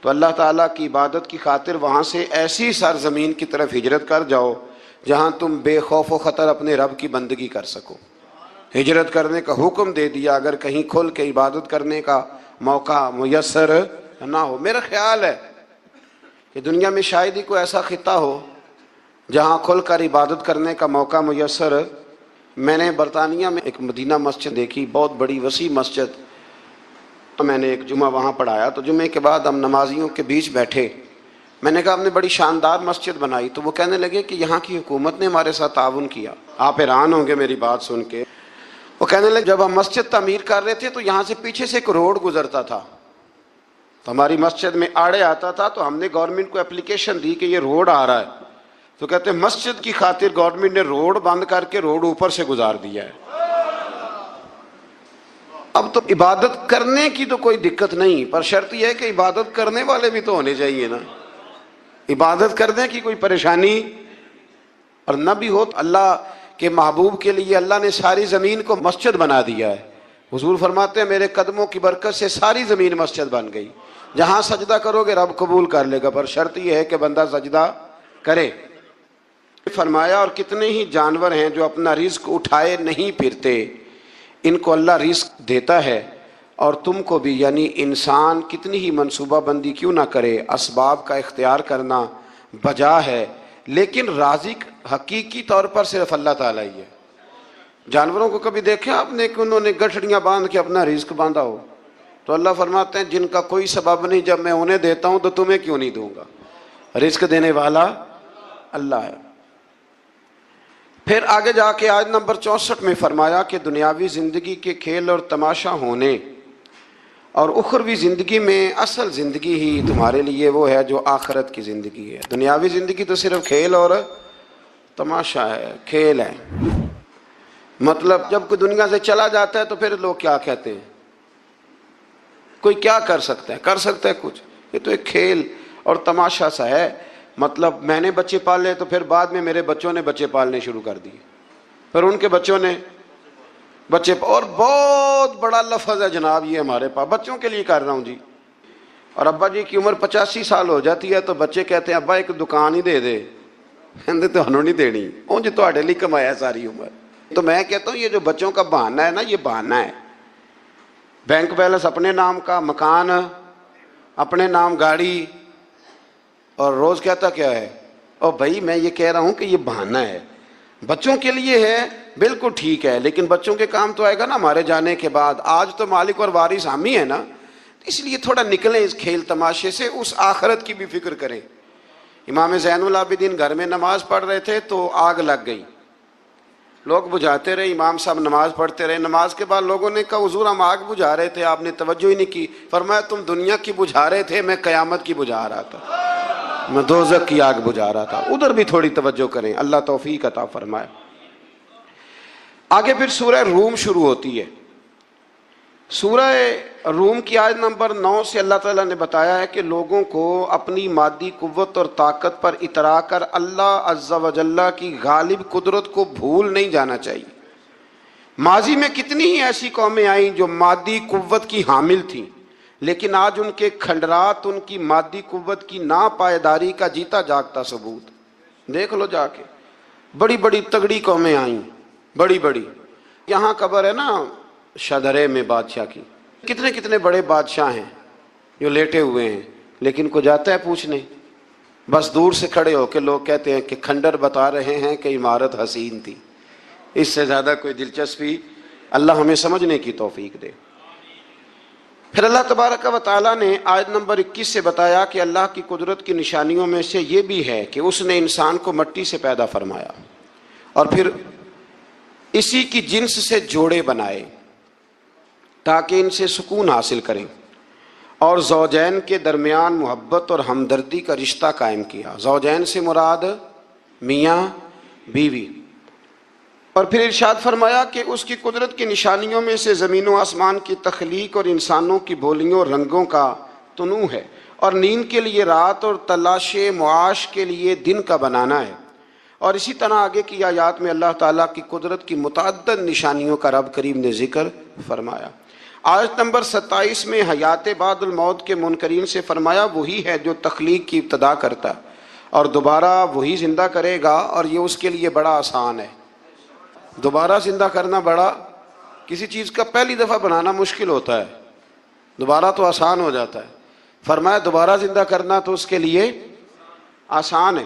تو اللہ تعالیٰ کی عبادت کی خاطر وہاں سے ایسی سرزمین کی طرف ہجرت کر جاؤ جہاں تم بے خوف و خطر اپنے رب کی بندگی کر سکو. ہجرت کرنے کا حکم دے دیا اگر کہیں کھل کے عبادت کرنے کا موقع میسر نہ ہو. میرا خیال ہے کہ دنیا میں شاید ہی کوئی ایسا خطہ ہو جہاں کھل کر عبادت کرنے کا موقع میسر. میں نے برطانیہ میں ایک مدینہ مسجد دیکھی, بہت بڑی وسیع مسجد. میں نے ایک جمعہ وہاں پڑھایا تو جمعے کے بعد ہم نمازیوں کے بیچ بیٹھے. میں نے کہا ہم نے بڑی شاندار مسجد بنائی. تو وہ کہنے لگے کہ یہاں کی حکومت نے ہمارے ساتھ تعاون کیا. آپ حیران ہوں گے میری بات سن کے. وہ کہنے لگے جب ہم مسجد تعمیر کر رہے تھے تو یہاں سے پیچھے سے ایک روڈ گزرتا تھا, تو ہماری مسجد میں آڑے آتا تھا, تو ہم نے گورنمنٹ کو اپلیکیشن دی کہ یہ روڈ آ رہا ہے. تو کہتے ہیں مسجد کی خاطر گورنمنٹ نے روڈ بند کر کے روڈ اوپر سے گزار دیا ہے. اب تو عبادت کرنے کی تو کوئی دقت نہیں، پر شرط یہ ہے کہ عبادت کرنے والے بھی تو ہونے چاہیے نا۔ عبادت کرنے کی کوئی پریشانی اور نہ بھی ہو تو اللہ کے محبوب کے لیے اللہ نے ساری زمین کو مسجد بنا دیا ہے۔ حضور فرماتے ہیں میرے قدموں کی برکت سے ساری زمین مسجد بن گئی، جہاں سجدہ کرو گے رب قبول کر لے گا، پر شرط یہ ہے کہ بندہ سجدہ کرے۔ فرمایا اور کتنے ہی جانور ہیں جو اپنا رزق اٹھائے نہیں پھرتے، ان کو اللہ رزق دیتا ہے، اور تم کو بھی، یعنی انسان کتنی ہی منصوبہ بندی کیوں نہ کرے، اسباب کا اختیار کرنا بجا ہے، لیکن رازق حقیقی طور پر صرف اللہ تعالیٰ ہی ہے۔ جانوروں کو کبھی دیکھیں آپ نے کہ انہوں نے گٹھڑیاں باندھ کے اپنا رزق باندھا ہو؟ تو اللہ فرماتے ہیں جن کا کوئی سبب نہیں، جب میں انہیں دیتا ہوں تو تمہیں کیوں نہیں دوں گا؟ رزق دینے والا اللہ ہے۔ پھر آگے جا کے آیت نمبر 64 میں فرمایا کہ دنیاوی زندگی کے کھیل اور تماشا ہونے اور اخروی زندگی میں اصل زندگی ہی تمہارے لیے وہ ہے جو آخرت کی زندگی ہے۔ دنیاوی زندگی تو صرف کھیل اور تماشا ہے، کھیل ہے۔ مطلب جب کوئی دنیا سے چلا جاتا ہے تو پھر لوگ کیا کہتے ہیں؟ کوئی کیا کر سکتا ہے؟ کر سکتا ہے کچھ؟ یہ تو ایک کھیل اور تماشا سا ہے۔ مطلب میں نے بچے پالے تو پھر بعد میں میرے بچوں نے بچے پالنے شروع کر دیے، پھر ان کے بچوں نے بچے، اور بہت بڑا لفظ ہے جناب یہ ہمارے پاس، بچوں کے لیے کر رہا ہوں جی۔ اور ابا جی کی عمر 85 سال ہو جاتی ہے تو بچے کہتے ہیں ابا ایک دکان ہی دے دے، کہتے تو ہنوں نہیں دینی، اون جی تہاڈے لیے کمایا ساری عمر۔ تو میں کہتا ہوں یہ جو بچوں کا بہانہ ہے نا، یہ بہانہ ہے۔ بینک بیلنس اپنے نام کا، مکان اپنے نام، گاڑی، اور روز کہتا کیا ہے؟ اور بھائی میں یہ کہہ رہا ہوں کہ یہ بہانہ ہے، بچوں کے لیے ہے، بالکل ٹھیک ہے، لیکن بچوں کے کام تو آئے گا نا ہمارے جانے کے بعد۔ آج تو مالک اور وارث ہم ہی ہے نا، اس لیے تھوڑا نکلیں اس کھیل تماشے سے، اس آخرت کی بھی فکر کریں۔ امام زین العابدین گھر میں نماز پڑھ رہے تھے تو آگ لگ گئی، لوگ بجھاتے رہے، امام صاحب نماز پڑھتے رہے۔ نماز کے بعد لوگوں نے کہا حضور ہم آگ بجھا رہے تھے، آپ نے توجہ ہی نہیں کی۔ فرمایا تم دنیا کی بجھا رہے تھے، میں قیامت کی بجھا رہا تھا، میں دوزخ کی آگ بجھا رہا تھا۔ ادھر بھی تھوڑی توجہ کریں، اللہ توفیق عطا فرمائے۔ آگے پھر سورہ روم شروع ہوتی ہے۔ سورہ روم کی آیت نمبر 9 سے اللہ تعالیٰ نے بتایا ہے کہ لوگوں کو اپنی مادی قوت اور طاقت پر اترا کر اللہ عز و جل کی غالب قدرت کو بھول نہیں جانا چاہیے۔ ماضی میں کتنی ہی ایسی قومیں آئیں جو مادی قوت کی حامل تھیں، لیکن آج ان کے کھنڈرات ان کی مادی قوت کی ناپائیداری کا جیتا جاگتا ثبوت۔ دیکھ لو جا کے، بڑی بڑی تگڑی قومیں آئیں، بڑی بڑی۔ یہاں قبر ہے نا شدرے میں بادشاہ کی، کتنے کتنے بڑے بادشاہ ہیں جو لیٹے ہوئے ہیں، لیکن کو جاتا ہے پوچھنے؟ بس دور سے کھڑے ہو کے لوگ کہتے ہیں کہ کھنڈر بتا رہے ہیں کہ عمارت حسین تھی۔ اس سے زیادہ کوئی دلچسپی، اللہ ہمیں سمجھنے کی توفیق دے۔ پھر اللہ تبارک و تعالیٰ نے آیت نمبر 21 سے بتایا کہ اللہ کی قدرت کی نشانیوں میں سے یہ بھی ہے کہ اس نے انسان کو مٹی سے پیدا فرمایا اور پھر اسی کی جنس سے جوڑے بنائے تاکہ ان سے سکون حاصل کریں، اور زوجین کے درمیان محبت اور ہمدردی کا رشتہ قائم کیا۔ زوجین سے مراد میاں بیوی۔ اور پھر ارشاد فرمایا کہ اس کی قدرت کی نشانیوں میں سے زمین و آسمان کی تخلیق اور انسانوں کی بولیوں اور رنگوں کا تنوع ہے، اور نیند کے لیے رات اور تلاش معاش کے لیے دن کا بنانا ہے۔ اور اسی طرح آگے کی آیات میں اللہ تعالیٰ کی قدرت کی متعدد نشانیوں کا رب کریم نے ذکر فرمایا۔ آیت نمبر 27 میں حیات بعد الموت کے منکرین سے فرمایا وہی ہے جو تخلیق کی ابتدا کرتا اور دوبارہ وہی زندہ کرے گا، اور یہ اس کے لیے بڑا آسان ہے۔ دوبارہ زندہ کرنا بڑا، کسی چیز کا پہلی دفعہ بنانا مشکل ہوتا ہے، دوبارہ تو آسان ہو جاتا ہے۔ فرمایا دوبارہ زندہ کرنا تو اس کے لیے آسان ہے۔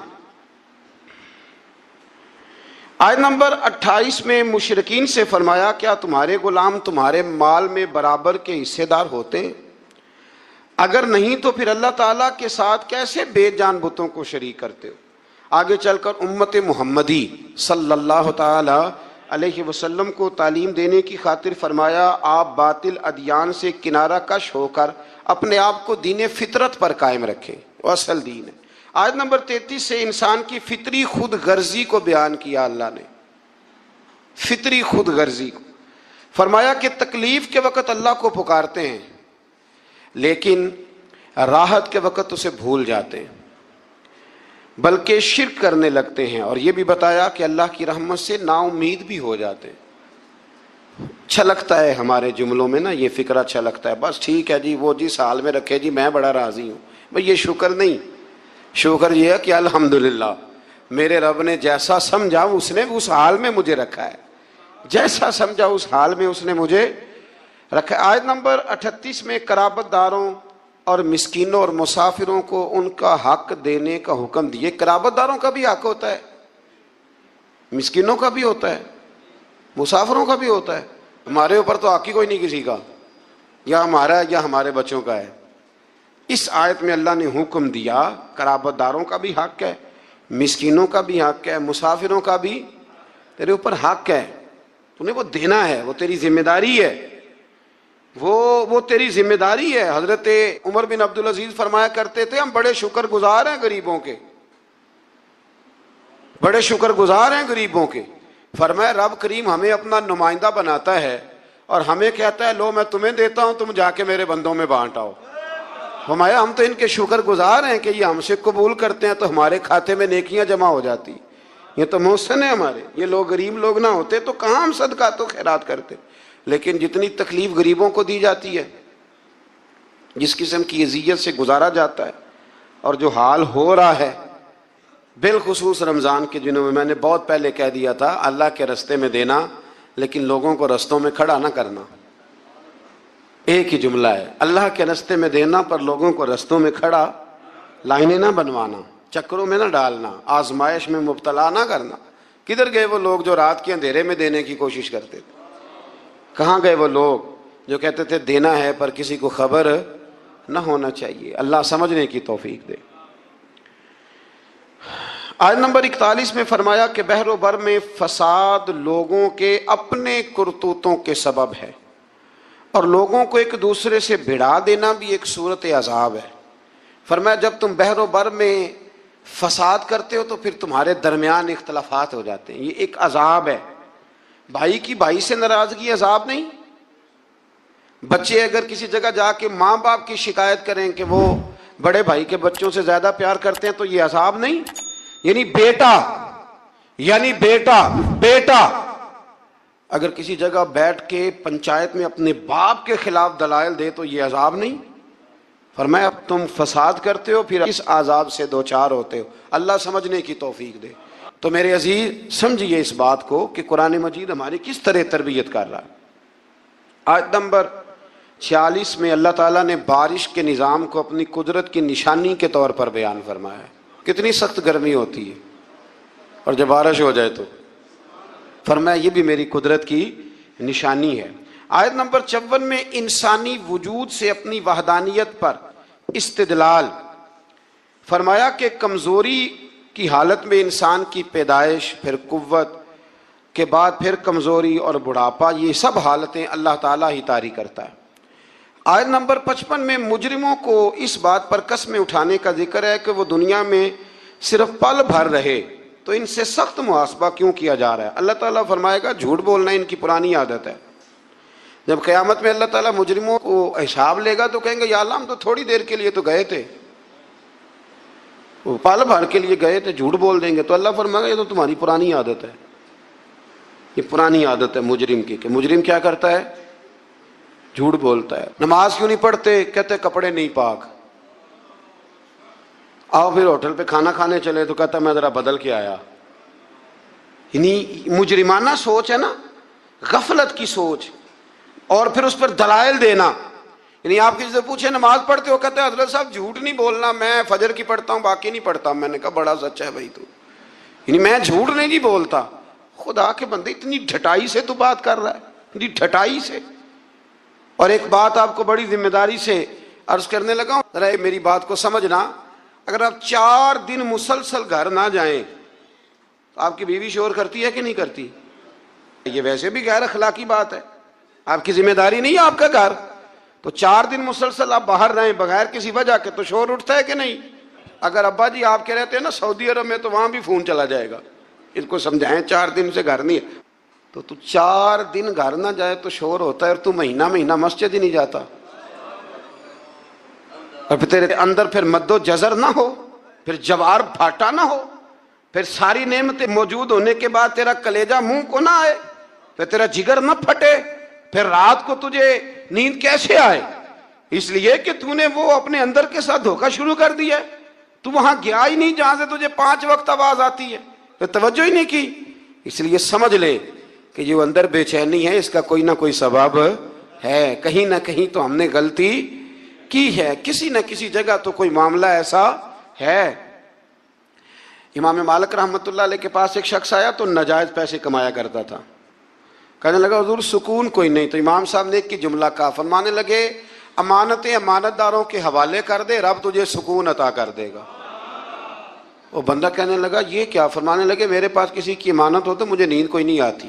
آیت نمبر 28 میں مشرکین سے فرمایا کیا تمہارے غلام تمہارے مال میں برابر کے حصے دار ہوتے ہیں؟ اگر نہیں تو پھر اللہ تعالیٰ کے ساتھ کیسے بے جان بتوں کو شریک کرتے ہو؟ آگے چل کر امت محمدی صلی اللہ تعالی علیہ وسلم کو تعلیم دینے کی خاطر فرمایا آپ باطل ادیان سے کنارہ کش ہو کر اپنے آپ کو دین فطرت پر قائم رکھیں، وہ اصل دین ہے۔ آیت نمبر 33 سے انسان کی فطری خود غرضی کو بیان کیا اللہ نے، فطری خود غرضی کو۔ فرمایا کہ تکلیف کے وقت اللہ کو پکارتے ہیں لیکن راحت کے وقت اسے بھول جاتے ہیں، بلکہ شرک کرنے لگتے ہیں، اور یہ بھی بتایا کہ اللہ کی رحمت سے نا امید بھی ہو جاتے ہیں۔ اچھا لگتا ہے ہمارے جملوں میں نا یہ فکر اچھا لگتا ہے، بس ٹھیک ہے جی وہ جس حال میں رکھے جی میں بڑا راضی ہوں، بھئی یہ شکر نہیں، شکر یہ ہے کہ الحمدللہ میرے رب نے جیسا سمجھا اس نے اس حال میں مجھے رکھا ہے، جیسا سمجھا اس حال میں اس نے مجھے رکھا ہے۔ آیت نمبر 38 میں قرابت داروں اور مسکینوں اور مسافروں کو ان کا حق دینے کا حکم دیے۔ قرابت داروں کا بھی حق ہوتا ہے، مسکینوں کا بھی ہوتا ہے، مسافروں کا بھی ہوتا ہے۔ ہمارے اوپر تو حق ہی کوئی نہیں کسی کا، یا ہمارا ہے یا ہمارے بچوں کا ہے۔ اس آیت میں اللہ نے حکم دیا قرابت داروں کا بھی حق ہے، مسکینوں کا بھی حق ہے، مسافروں کا بھی تیرے اوپر حق ہے، تو نے وہ دینا ہے، وہ تیری ذمہ داری ہے، وہ تیری ذمہ داری ہے۔ حضرت عمر بن عبدالعزیز فرمایا کرتے تھے ہم بڑے شکر گزار ہیں غریبوں کے، بڑے شکر گزار ہیں غریبوں کے۔ فرمایا رب کریم ہمیں اپنا نمائندہ بناتا ہے اور ہمیں کہتا ہے لو میں تمہیں دیتا ہوں تم جا کے میرے بندوں میں بانٹ آؤ۔ فرمایا ہم تو ان کے شکر گزار ہیں کہ یہ ہم سے قبول کرتے ہیں تو ہمارے کھاتے میں نیکیاں جمع ہو جاتی، یہ تو محسن ہے ہمارے۔ یہ لوگ غریب لوگ نہ ہوتے تو کہاں ہم صدقات و خیرات کرتے، لیکن جتنی تکلیف غریبوں کو دی جاتی ہے، جس قسم کی اذیت سے گزارا جاتا ہے، اور جو حال ہو رہا ہے بالخصوص رمضان کے دنوں میں، میں نے بہت پہلے کہہ دیا تھا اللہ کے رستے میں دینا لیکن لوگوں کو رستوں میں کھڑا نہ کرنا، ایک ہی جملہ ہے، اللہ کے رستے میں دینا پر لوگوں کو رستوں میں کھڑا، لائنیں نہ بنوانا، چکروں میں نہ ڈالنا، آزمائش میں مبتلا نہ کرنا۔ کدھر گئے وہ لوگ جو رات کے اندھیرے میں دینے کی کوشش کرتے تھے؟ کہاں گئے وہ لوگ جو کہتے تھے دینا ہے پر کسی کو خبر نہ ہونا چاہیے؟ اللہ سمجھنے کی توفیق دے۔ آیت نمبر 41 میں فرمایا کہ بحر و بر میں فساد لوگوں کے اپنے کرتوتوں کے سبب ہے، اور لوگوں کو ایک دوسرے سے بھڑا دینا بھی ایک صورت عذاب ہے۔ فرمایا جب تم بحر و بر میں فساد کرتے ہو تو پھر تمہارے درمیان اختلافات ہو جاتے ہیں، یہ ایک عذاب ہے۔ بھائی کی بھائی سے ناراضگی عذاب نہیں؟ بچے اگر کسی جگہ جا کے ماں باپ کی شکایت کریں کہ وہ بڑے بھائی کے بچوں سے زیادہ پیار کرتے ہیں تو یہ عذاب نہیں؟ یعنی بیٹا اگر کسی جگہ بیٹھ کے پنچایت میں اپنے باپ کے خلاف دلائل دے تو یہ عذاب نہیں؟ فرمایا اب تم فساد کرتے ہو پھر اس عذاب سے دوچار ہوتے ہو، اللہ سمجھنے کی توفیق دے۔ تو میرے عزیز سمجھیے اس بات کو کہ قرآن مجید ہماری کس طرح تربیت کر رہا ہے۔ آیت نمبر 46 میں اللہ تعالیٰ نے بارش کے نظام کو اپنی قدرت کی نشانی کے طور پر بیان فرمایا ہے۔ کتنی سخت گرمی ہوتی ہے اور جب بارش ہو جائے تو فرمایا یہ بھی میری قدرت کی نشانی ہے۔ آیت نمبر 54 میں انسانی وجود سے اپنی وحدانیت پر استدلال فرمایا کہ کمزوری کی حالت میں انسان کی پیدائش، پھر قوت کے بعد پھر کمزوری اور بڑھاپا، یہ سب حالتیں اللہ تعالیٰ ہی طاری کرتا ہے۔ آیت نمبر 55 میں مجرموں کو اس بات پر قسمیں اٹھانے کا ذکر ہے کہ وہ دنیا میں صرف پل بھر رہے تو ان سے سخت محاسبہ کیوں کیا جا رہا ہے؟ اللہ تعالیٰ فرمائے گا جھوٹ بولنا ان کی پرانی عادت ہے۔ جب قیامت میں اللہ تعالیٰ مجرموں کو حساب لے گا تو کہیں گے یا اللہ ہم تو تھوڑی دیر کے لیے تو گئے تھے، وہ پل بھر کے لیے گئے تھے، جھوٹ بول دیں گے تو اللہ فرمائے گا یہ تو تمہاری پرانی عادت ہے، یہ پرانی عادت ہے مجرم کی۔ کہ مجرم کیا کرتا ہے؟ جھوٹ بولتا ہے۔ نماز کیوں نہیں پڑھتے؟ کہتے کپڑے نہیں پاک۔ آؤ پھر ہوٹل پہ کھانا کھانے چلے تو کہتا میں ذرا بدل کے آیا۔ یعنی مجرمانہ سوچ ہے نا، غفلت کی سوچ، اور پھر اس پر دلائل دینا۔ یعنی آپ کسی سے پوچھے نماز پڑھتے ہو، کہتے ہیں حضرت صاحب جھوٹ نہیں بولنا، میں فجر کی پڑھتا ہوں باقی نہیں پڑھتا۔ میں نے کہا بڑا سچا ہے بھائی تو، یعنی میں جھوٹ نہیں بولتا۔ خدا کے بندے اتنی ڈھٹائی سے تو بات کر رہا ہے، اتنی ڈھٹائی سے۔ اور ایک بات آپ کو بڑی ذمہ داری سے عرض کرنے لگا ہوں، ذرا میری بات کو سمجھنا۔ اگر آپ 4 دن مسلسل گھر نہ جائیں تو آپ کی بیوی شور کرتی ہے کہ نہیں کرتی؟ یہ ویسے بھی غیر اخلاقی بات ہے، آپ کی ذمہ داری نہیں ہے آپ کا گھر، تو 4 دن مسلسل آپ باہر رہیں بغیر کسی وجہ کے تو شور اٹھتا ہے کہ نہیں؟ اگر ابا جی آپ کے رہتے ہیں نا سعودی عرب میں تو وہاں بھی فون چلا جائے گا۔ اس کو سمجھائیں 4 دن سے گھر نہیں ہے۔ تو 4 دن گھر نہ جائے تو شور ہوتا ہے، اور تو مہینہ مہینہ مسجد ہی نہیں جاتا، اور پھر تیرے اندر پھر مد و جزر نہ ہو، پھر جوار پھاٹا نہ ہو، پھر ساری نعمتیں موجود ہونے کے بعد تیرا کلیجہ منہ کو نہ آئے، پھر تیرا جگر نہ پھٹے، پھر رات کو تجھے نیند کیسے آئے؟ اس لیے کہ تو نے وہ اپنے اندر کے ساتھ دھوکہ شروع کر دیا ہے، تو وہاں گیا ہی نہیں جہاں سے تجھے 5 وقت آواز آتی ہے، تو توجہ ہی نہیں کی۔ اس لیے سمجھ لے کہ جو اندر بے چینی ہے اس کا کوئی نہ کوئی سبب ہے، کہیں نہ کہیں تو ہم نے غلطی کی ہے، کسی نہ کسی جگہ تو کوئی معاملہ ایسا ہے۔ امام مالک رحمۃ اللہ علیہ کے پاس ایک شخص آیا تو ناجائز پیسے کمایا کرتا تھا، کہنے لگا حضور سکون کوئی نہیں، تو امام صاحب نے ایک جملہ کہا، فرمانے لگے امانتیں امانت داروں کے حوالے کر دے، رب تجھے سکون عطا کر دے گا۔ وہ بندہ کہنے لگا یہ کیا؟ فرمانے لگے میرے پاس کسی کی امانت ہو تو مجھے نیند کوئی نہیں آتی،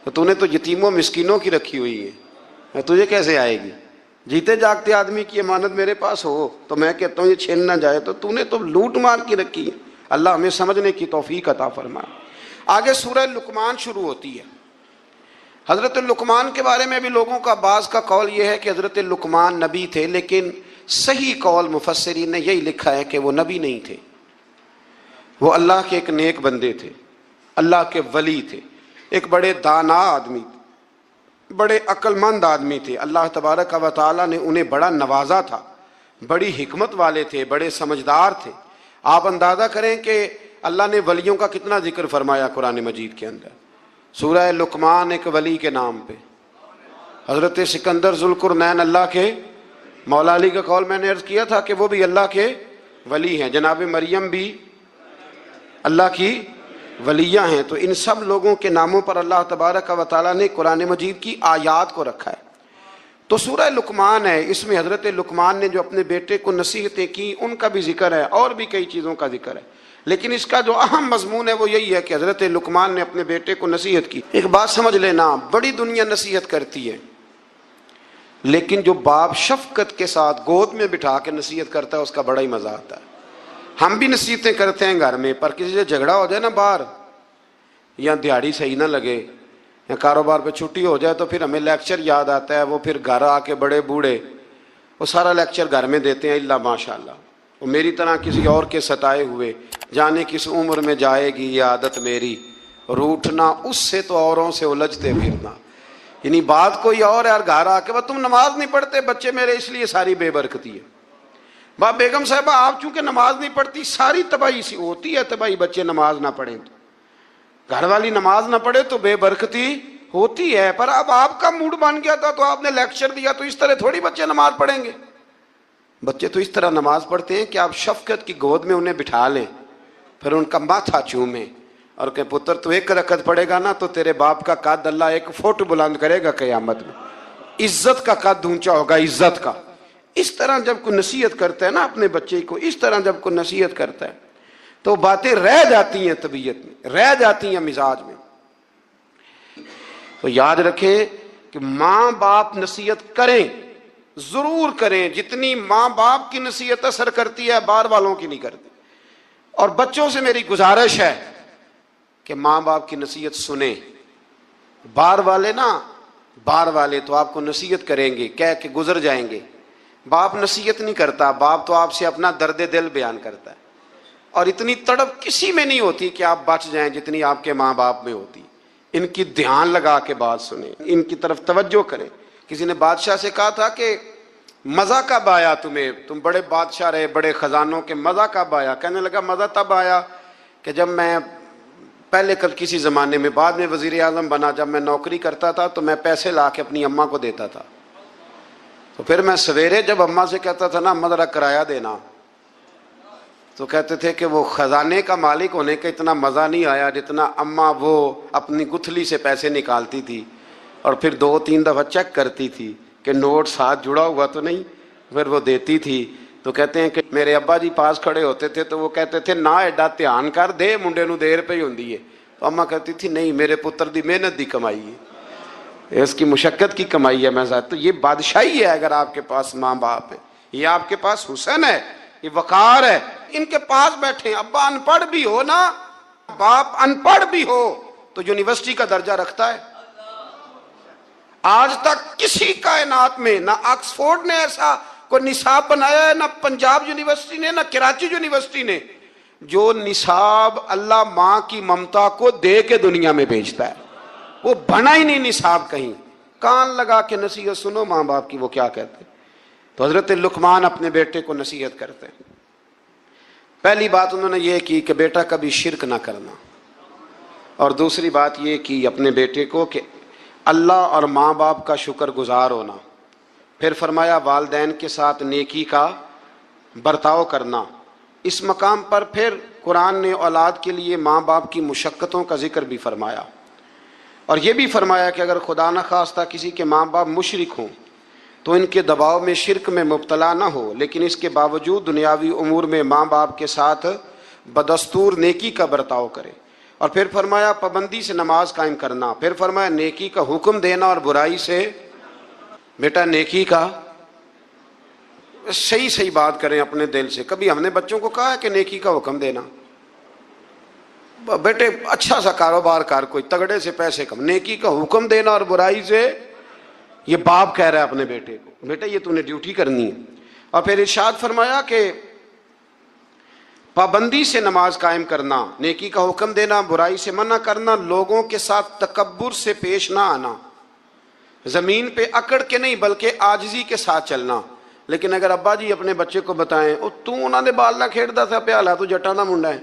تو نے تو یتیموں مسکینوں کی رکھی ہوئی ہے، تجھے کیسے آئے گی؟ جیتے جاگتے آدمی کی امانت میرے پاس ہو تو میں کہتا ہوں یہ چھین نہ جائے، تو نے تو لوٹ مار کی رکھی ہے۔ اللہ ہمیں سمجھنے کی توفیق عطا فرمائے۔ آگے سورہ لقمان شروع ہوتی ہے۔ حضرت لقمان کے بارے میں بھی لوگوں کا بعض کا قول یہ ہے کہ حضرت لقمان نبی تھے، لیکن صحیح قول مفسرین نے یہی لکھا ہے کہ وہ نبی نہیں تھے، وہ اللہ کے ایک نیک بندے تھے، اللہ کے ولی تھے، ایک بڑے دانا آدمی تھے، بڑے عقل مند آدمی تھے۔ اللہ تبارک و تعالیٰ نے انہیں بڑا نوازا تھا، بڑی حکمت والے تھے، بڑے سمجھدار تھے۔ آپ اندازہ کریں کہ اللہ نے ولیوں کا کتنا ذکر فرمایا قرآن مجید کے اندر۔ سورہ لقمان ایک ولی کے نام پہ، حضرت سکندر ذوالقرنین اللہ کے مولا علی کا قول میں نے عرض کیا تھا کہ وہ بھی اللہ کے ولی ہیں، جناب مریم بھی اللہ کی ولیہ ہیں، تو ان سب لوگوں کے ناموں پر اللہ تبارک و تعالیٰ نے قرآن مجید کی آیات کو رکھا ہے۔ تو سورہ لقمان ہے، اس میں حضرت لقمان نے جو اپنے بیٹے کو نصیحتیں کی ان کا بھی ذکر ہے، اور بھی کئی چیزوں کا ذکر ہے، لیکن اس کا جو اہم مضمون ہے وہ یہی ہے کہ حضرت لقمان نے اپنے بیٹے کو نصیحت کی۔ ایک بات سمجھ لینا، بڑی دنیا نصیحت کرتی ہے، لیکن جو باپ شفقت کے ساتھ گود میں بٹھا کے نصیحت کرتا ہے اس کا بڑا ہی مزہ آتا ہے۔ ہم بھی نصیحتیں کرتے ہیں گھر میں، پر کسی سے جھگڑا ہو جائے نا باہر، یا دیہڑی صحیح نہ لگے، یا کاروبار پہ چھٹی ہو جائے، تو پھر ہمیں لیکچر یاد آتا ہے، وہ پھر گھر آ کے بڑے بوڑھے وہ سارا لیکچر گھر میں دیتے ہیں، اللہ ماشاء اللہ، وہ میری طرح کسی اور کے ستائے ہوئے، جانے کس عمر میں جائے گی یہ عادت میری، روٹھنا اس سے تو اوروں سے الجھتے پھرنا، یعنی بات کوئی اور ہے، اور گھر آ کے تم نماز نہیں پڑھتے بچے میرے اس لیے ساری بے برکتی ہے۔ باپ بیگم صاحبہ آپ چونکہ نماز نہیں پڑھتی، ساری تباہی سی ہوتی ہے، تباہی بچے نماز نہ پڑھیں تو، گھر والی نماز نہ پڑھے تو بے برکتی ہوتی ہے۔ پر اب آپ کا موڈ بن گیا تھا تو آپ نے لیکچر دیا، تو اس طرح تھوڑی بچے نماز پڑھیں گے۔ بچے تو اس طرح نماز پڑھتے ہیں کہ آپ شفقت کی گود میں انہیں بٹھا لیں، پھر ان کا ماتھا چومیں اور کہ پتر تو 1 رکعت پڑھے گا نا تو تیرے باپ کا قد اللہ 1 فٹ بلند کرے گا قیامت میں، عزت کا قد اونچا ہوگا، عزت کا۔ اس طرح جب کوئی نصیحت کرتا ہے نا اپنے بچے کو، اس طرح جب کوئی نصیحت کرتا ہے تو باتیں رہ جاتی ہیں، طبیعت میں رہ جاتی ہیں، مزاج میں۔ تو یاد رکھیں کہ ماں باپ نصیحت کریں، ضرور کریں، جتنی ماں باپ کی نصیحت اثر کرتی ہے باہر والوں کی نہیں کرتی۔ اور بچوں سے میری گزارش ہے کہ ماں باپ کی نصیحت سنیں۔ باہر والے تو آپ کو نصیحت کریں گے، کہہ کے گزر جائیں گے، باپ نصیحت نہیں کرتا، باپ تو آپ سے اپنا درد دل بیان کرتا ہے، اور اتنی تڑپ کسی میں نہیں ہوتی کہ آپ بچ جائیں جتنی آپ کے ماں باپ میں ہوتی۔ ان کی دھیان لگا کے بات سنیں، ان کی طرف توجہ کریں۔ کسی نے بادشاہ سے کہا تھا کہ مزہ کب آیا تمہیں، تم بڑے بادشاہ رہے، بڑے خزانوں کے، مزہ کب آیا؟ کہنے لگا مزہ تب آیا کہ جب میں پہلے کسی زمانے میں، بعد میں وزیر اعظم بنا، جب میں نوکری کرتا تھا تو میں پیسے لا کے اپنی اماں کو دیتا تھا، تو پھر میں سویرے جب اماں سے کہتا تھا نا اماں ذرا کرایہ دینا، تو کہتے تھے کہ وہ خزانے کا مالک ہونے کا اتنا مزہ نہیں آیا جتنا اماں وہ اپنی گتھلی سے پیسے نکالتی تھی اور پھر 2-3 دفعہ چیک کرتی تھی کہ نوٹ ساتھ جڑا ہوا تو نہیں، پھر وہ دیتی تھی۔ تو کہتے ہیں کہ میرے ابا جی پاس کھڑے ہوتے تھے تو وہ کہتے تھے نہ ایڈا دھیان کر دے، منڈے نو دیر پہ ہی ہوندی ہے، تو اماں کہتی تھی نہیں میرے پتر دی محنت دی کمائی ہے، اس کی مشقت کی کمائی ہے، میں ذات۔ تو یہ بادشاہی ہے اگر آپ کے پاس ماں باپ ہے، یہ آپ کے پاس حسن ہے، یہ وقار ہے۔ ان کے پاس بیٹھے، ابا ان پڑھ بھی ہو نا، باپ ان پڑھ بھی ہو تو یونیورسٹی کا درجہ رکھتا ہے، آج تک کسی کائنات میں نہ آکسفورڈ نے ایسا کوئی نصاب بنایا ہے، نہ پنجاب یونیورسٹی نے، نہ کراچی یونیورسٹی نے، جو نصاب اللہ ماں کی ممتا کو دے کے دنیا میں بھیجتا ہے۔ وہ بنا ہی نہیں نصاب کہیں۔ کان لگا کے نصیحت سنو ماں باپ کی، وہ کیا کہتے ہیں۔ تو حضرت لقمان اپنے بیٹے کو نصیحت کرتے ہیں۔ پہلی بات انہوں نے یہ کی کہ بیٹا کبھی شرک نہ کرنا، اور دوسری بات یہ کی اپنے بیٹے کو کہ اللہ اور ماں باپ کا شکر گزار ہونا۔ پھر فرمایا والدین کے ساتھ نیکی کا برتاؤ کرنا۔ اس مقام پر پھر قرآن نے اولاد کے لیے ماں باپ کی مشقتوں کا ذکر بھی فرمایا، اور یہ بھی فرمایا کہ اگر خدا نہ خواستہ کسی کے ماں باپ مشرک ہوں تو ان کے دباؤ میں شرک میں مبتلا نہ ہو، لیکن اس کے باوجود دنیاوی امور میں ماں باپ کے ساتھ بدستور نیکی کا برتاؤ کرے۔ اور پھر فرمایا پابندی سے نماز قائم کرنا۔ پھر فرمایا نیکی کا حکم دینا اور برائی سے، بیٹا نیکی کا صحیح بات کریں اپنے دل سے۔ کبھی ہم نے بچوں کو کہا ہے کہ نیکی کا حکم دینا؟ بیٹے اچھا سا کاروبار کر، کوئی تگڑے سے پیسے کم، نیکی کا حکم دینا اور برائی سے، یہ باپ کہہ رہا ہے اپنے بیٹے کو، بیٹا یہ تو نے ڈیوٹی کرنی ہے۔ اور پھر ارشاد فرمایا کہ پابندی سے نماز قائم کرنا، نیکی کا حکم دینا، برائی سے منع کرنا، لوگوں کے ساتھ تکبر سے پیش نہ آنا، زمین پہ اکڑ کے نہیں بلکہ عاجزی کے ساتھ چلنا۔ لیکن اگر ابا جی اپنے بچے کو بتائیں او تو انہوں نے بال نہ کھیڑتا تھا پیالا تو جٹا نہ منڈا ہے،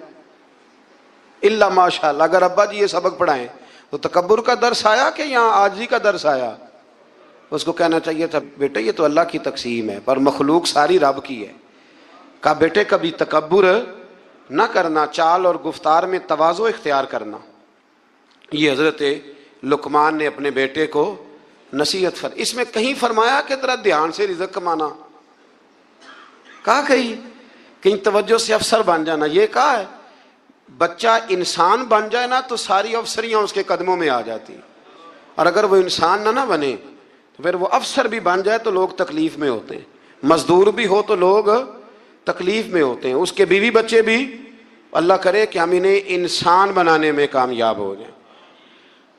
اللہ ماشاء اللہ، اگر ابا جی یہ سبق پڑھائیں تو تکبر کا درس آیا کہ یہاں عاجزی کا درس آیا؟ اس کو کہنا چاہیے تھا بیٹا یہ تو اللہ کی تقسیم ہے، پر مخلوق ساری رب کی ہے۔ کہا بیٹے کبھی تکبر نہ کرنا، چال اور گفتار میں تواضع اختیار کرنا۔ یہ حضرت لقمان نے اپنے بیٹے کو نصیحت اس میں کہیں فرمایا کہ ذرا دھیان سے رزق کمانا، کہا کہیں توجہ سے افسر بن جانا، یہ کہا ہے۔ بچہ انسان بن جائے نا تو ساری افسریاں اس کے قدموں میں آ جاتی، اور اگر وہ انسان نہ بنے تو پھر وہ افسر بھی بن جائے تو لوگ تکلیف میں ہوتے ہیں، مزدور بھی ہو تو لوگ تکلیف میں ہوتے ہیں، اس کے بیوی بچے بھی۔ اللہ کرے کہ ہم انہیں انسان بنانے میں کامیاب ہو جائیں۔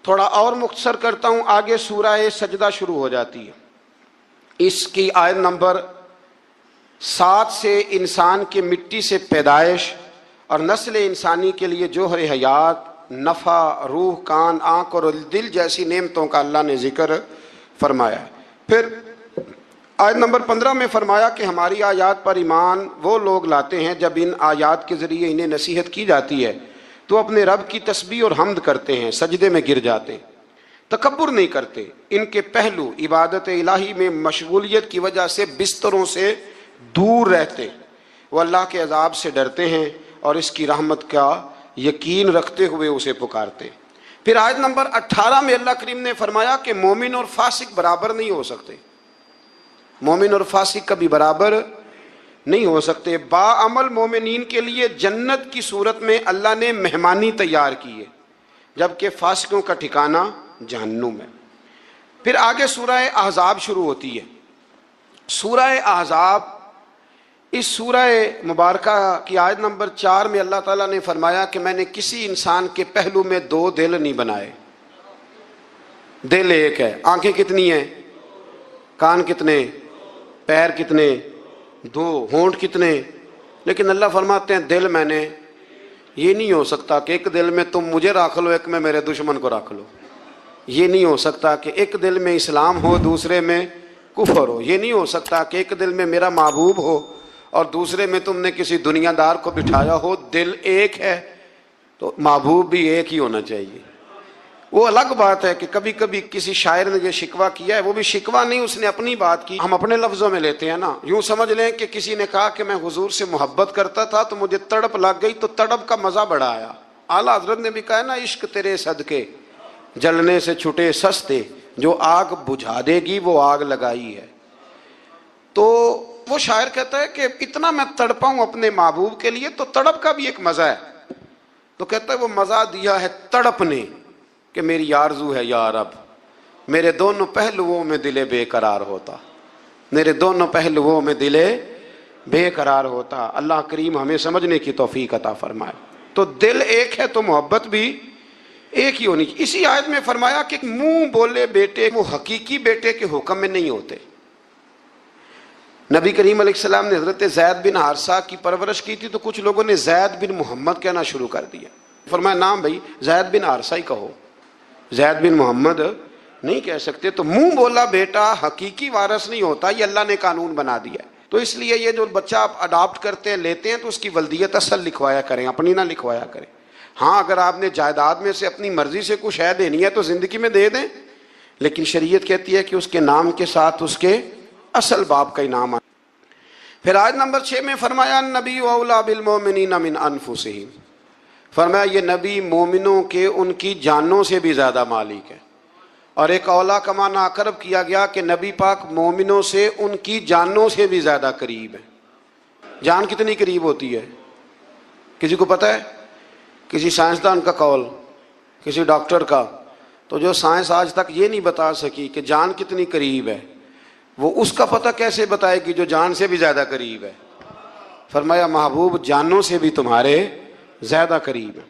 تھوڑا اور مختصر کرتا ہوں، آگے سورہ سجدہ شروع ہو جاتی ہے۔ اس کی آیت نمبر 7 سے انسان کے مٹی سے پیدائش اور نسل انسانی کے لیے جوہر حیات، نفع، روح، کان، آنکھ اور دل جیسی نعمتوں کا اللہ نے ذکر فرمایا ہے۔ پھر آیت نمبر 15 میں فرمایا کہ ہماری آیات پر ایمان وہ لوگ لاتے ہیں جب ان آیات کے ذریعے انہیں نصیحت کی جاتی ہے تو اپنے رب کی تسبیح اور حمد کرتے ہیں، سجدے میں گر جاتے ہیں، تکبر نہیں کرتے۔ ان کے پہلو عبادت الہی میں مشغولیت کی وجہ سے بستروں سے دور رہتے، وہ اللہ کے عذاب سے ڈرتے ہیں اور اس کی رحمت کا یقین رکھتے ہوئے اسے پکارتے۔ پھر آیت نمبر 18 میں اللہ کریم نے فرمایا کہ مومن اور فاسق برابر نہیں ہو سکتے، مومن اور فاسق کبھی برابر نہیں ہو سکتے۔ باعمل مومنین کے لیے جنت کی صورت میں اللہ نے مہمانی تیار کی ہے، جبکہ فاسقوں کا ٹھکانہ جہنم ہے۔ پھر آگے سورہ احزاب شروع ہوتی ہے۔ سورہ احزاب، اس سورہ مبارکہ کی آیت نمبر 4 میں اللہ تعالیٰ نے فرمایا کہ میں نے کسی انسان کے پہلو میں 2 دل نہیں بنائے۔ دل ایک ہے، آنکھیں کتنی ہیں، کان کتنے، پیر کتنے، 2، ہونٹ کتنے، لیکن اللہ فرماتے ہیں دل میں نے، یہ نہیں ہو سکتا کہ ایک دل میں تم مجھے رکھ لو، ایک میں میرے دشمن کو رکھ لو۔ یہ نہیں ہو سکتا کہ ایک دل میں اسلام ہو دوسرے میں کفر ہو۔ یہ نہیں ہو سکتا کہ ایک دل میں میرا محبوب ہو اور دوسرے میں تم نے کسی دنیا دار کو بٹھایا ہو۔ دل ایک ہے تو محبوب بھی ایک ہی ہونا چاہیے۔ وہ الگ بات ہے کہ کبھی کبھی کسی شاعر نے یہ شکوہ کیا ہے، وہ بھی شکوہ نہیں، اس نے اپنی بات کی، ہم اپنے لفظوں میں لیتے ہیں نا۔ یوں سمجھ لیں کہ کسی نے کہا کہ میں حضور سے محبت کرتا تھا تو مجھے تڑپ لگ گئی تو تڑپ کا مزہ بڑا آیا۔ اعلیٰ حضرت نے بھی کہا ہے نا، عشق تیرے صدقے جلنے سے چھٹے سستے، جو آگ بجھا دے گی وہ آگ لگائی ہے۔ تو وہ شاعر کہتا ہے کہ اتنا میں تڑپا ہوں اپنے محبوب کے لیے تو تڑپ کا بھی ایک مزہ ہے۔ تو کہتا ہے وہ مزہ دیا ہے تڑپ نے کہ میری آرزو ہے یا رب، میرے دونوں پہلوؤں میں دل بے قرار ہوتا، میرے دونوں پہلوؤں میں دل بے قرار ہوتا۔ اللہ کریم ہمیں سمجھنے کی توفیق عطا فرمائے۔ تو دل ایک ہے تو محبت بھی ایک ہی ہونی چاہیے. اسی آیت میں فرمایا کہ منہ بولے بیٹے وہ حقیقی بیٹے کے حکم میں نہیں ہوتے. نبی کریم علیہ السلام نے حضرت زید بن حارثہ کی پرورش کی تھی تو کچھ لوگوں نے زید بن محمد کہنا شروع کر دیا. فرمایا نام بھائی زید بن حارثہ ہی کہو، زید بن محمد نہیں کہہ سکتے. تو منہ بولا بیٹا حقیقی وارث نہیں ہوتا، یہ اللہ نے قانون بنا دیا ہے. تو اس لیے یہ جو بچہ آپ اڈاپٹ کرتے ہیں لیتے ہیں تو اس کی ولدیت اصل لکھوایا کریں، اپنی نہ لکھوایا کریں. ہاں اگر آپ نے جائیداد میں سے اپنی مرضی سے کچھ شے دینی ہے تو زندگی میں دے دیں، لیکن شریعت کہتی ہے کہ اس کے نام کے ساتھ اس کے اصل باپ کا ہی نام آئے. پھر آیت نمبر 6 میں فرمایا النبی اولا بالمؤمنین من انفسہم، فرمایا یہ نبی مومنوں کے ان کی جانوں سے بھی زیادہ مالک ہے. اور ایک اولا کا معنی اقرب کیا گیا کہ نبی پاک مومنوں سے ان کی جانوں سے بھی زیادہ قریب ہے. جان کتنی قریب ہوتی ہے کسی کو پتہ ہے؟ کسی سائنسدان کا قول، کسی ڈاکٹر کا. تو جو سائنس آج تک یہ نہیں بتا سکی کہ جان کتنی قریب ہے، وہ اس کا پتہ کیسے بتائے گی جو جان سے بھی زیادہ قریب ہے. فرمایا محبوب جانوں سے بھی تمہارے زیادہ قریب ہے.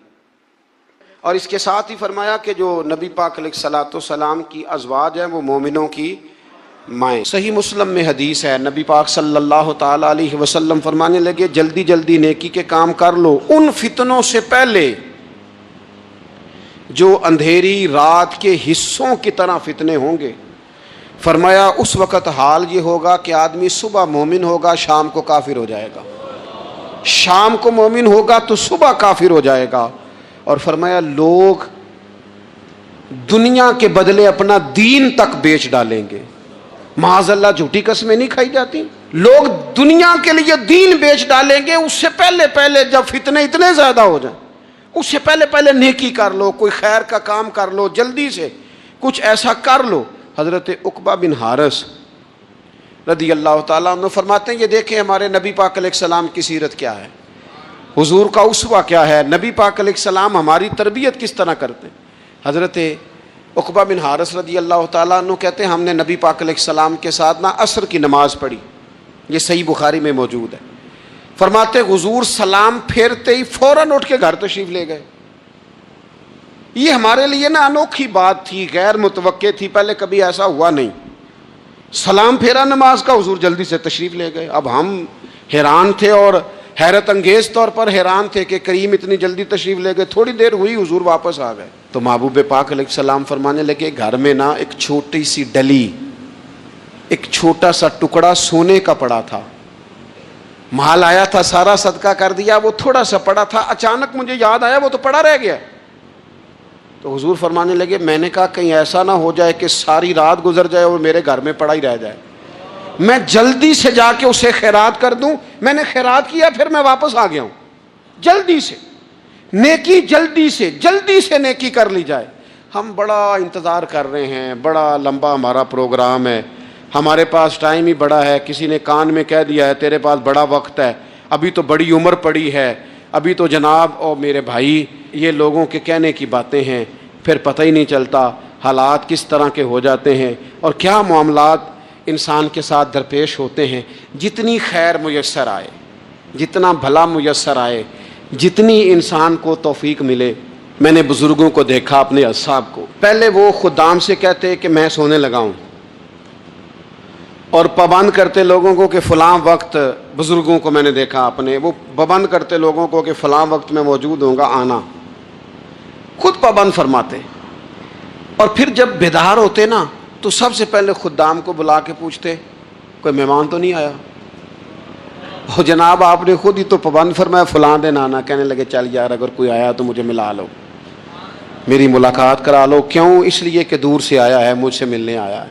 اور اس کے ساتھ ہی فرمایا کہ جو نبی پاک علیہ الصلوۃ والسلام کی ازواج ہیں وہ مومنوں کی مائیں. صحیح مسلم میں حدیث ہے، نبی پاک صلی اللہ تعالی علیہ وسلم فرمانے لگے جلدی جلدی نیکی کے کام کر لو ان فتنوں سے پہلے جو اندھیری رات کے حصوں کی طرح فتنے ہوں گے. فرمایا اس وقت حال یہ ہوگا کہ آدمی صبح مومن ہوگا شام کو کافر ہو جائے گا، شام کو مومن ہوگا تو صبح کافر ہو جائے گا. اور فرمایا لوگ دنیا کے بدلے اپنا دین تک بیچ ڈالیں گے. معاذ اللہ جھوٹی قسمیں نہیں کھائی جاتی. لوگ دنیا کے لیے دین بیچ ڈالیں گے. اس سے پہلے جب فتنے اتنے زیادہ ہو جائیں اس سے پہلے نیکی کر لو، کوئی خیر کا کام کر لو، جلدی سے کچھ ایسا کر لو. حضرت عقبہ بن حارث رضی اللہ تعالیٰ عنہ فرماتے ہیں یہ دیکھیں ہمارے نبی پاک علیہ السلام کی سیرت کیا ہے، حضور کا اسوہ کیا ہے، نبی پاک علیہ السلام ہماری تربیت کس طرح کرتے ہیں. حضرت عقبہ بن حارث رضی اللہ تعالیٰ عنہ کہتے ہیں ہم نے نبی پاک علیہ السلام کے ساتھ عصر کی نماز پڑھی، یہ صحیح بخاری میں موجود ہے. فرماتے حضور سلام پھیرتے ہی فوراً اٹھ کے گھر تشریف لے گئے. یہ ہمارے لیے انوکھی بات تھی، غیر متوقع تھی، پہلے کبھی ایسا ہوا نہیں. سلام پھیرا نماز کا، حضور جلدی سے تشریف لے گئے. اب ہم حیران تھے اور حیرت انگیز طور پر حیران تھے کہ کریم اتنی جلدی تشریف لے گئے. تھوڑی دیر ہوئی حضور واپس آ گئے. تو محبوب پاک علیہ السلام فرمانے لگے گھر میں ایک چھوٹی سی ڈلی، ایک چھوٹا سا ٹکڑا سونے کا پڑا تھا، مال آیا تھا سارا صدقہ کر دیا، وہ تھوڑا سا پڑا تھا، اچانک مجھے یاد آیا وہ تو پڑا رہ گیا. تو حضور فرمانے لگے میں نے کہا کہیں ایسا نہ ہو جائے کہ ساری رات گزر جائے اور میرے گھر میں پڑا ہی رہ جائے، میں جلدی سے جا کے اسے خیرات کر دوں. میں نے خیرات کیا پھر میں واپس آ گیا ہوں. جلدی سے نیکی، جلدی سے نیکی کر لی جائے. ہم بڑا انتظار کر رہے ہیں، بڑا لمبا ہمارا پروگرام ہے، ہمارے پاس ٹائم ہی بڑا ہے. کسی نے کان میں کہہ دیا ہے تیرے پاس بڑا وقت ہے، ابھی تو بڑی عمر پڑی ہے، ابھی تو جناب اور میرے بھائی یہ لوگوں کے کہنے کی باتیں ہیں. پھر پتہ ہی نہیں چلتا حالات کس طرح کے ہو جاتے ہیں اور کیا معاملات انسان کے ساتھ درپیش ہوتے ہیں. جتنی خیر میسر آئے، جتنا بھلا میسر آئے، جتنی انسان کو توفیق ملے. میں نے بزرگوں کو دیکھا اپنے اصحاب کو، پہلے وہ خدام سے کہتے کہ میں سونے لگا ہوں اور پابند کرتے لوگوں کو کہ فلاں وقت، بزرگوں کو میں نے دیکھا اپنے، وہ پابند کرتے لوگوں کو کہ فلاں وقت میں موجود ہوں گا آنا، خود پابند فرماتے. اور پھر جب بیدار ہوتے تو سب سے پہلے خدام کو بلا کے پوچھتے کوئی مہمان تو نہیں آیا. اور جناب آپ نے خود ہی تو پابند فرمایا فلاں دن آنا. کہنے لگے چل یار اگر کوئی آیا تو مجھے ملا لو، میری ملاقات کرا لو. کیوں؟ اس لیے کہ دور سے آیا ہے، مجھ سے ملنے آیا ہے،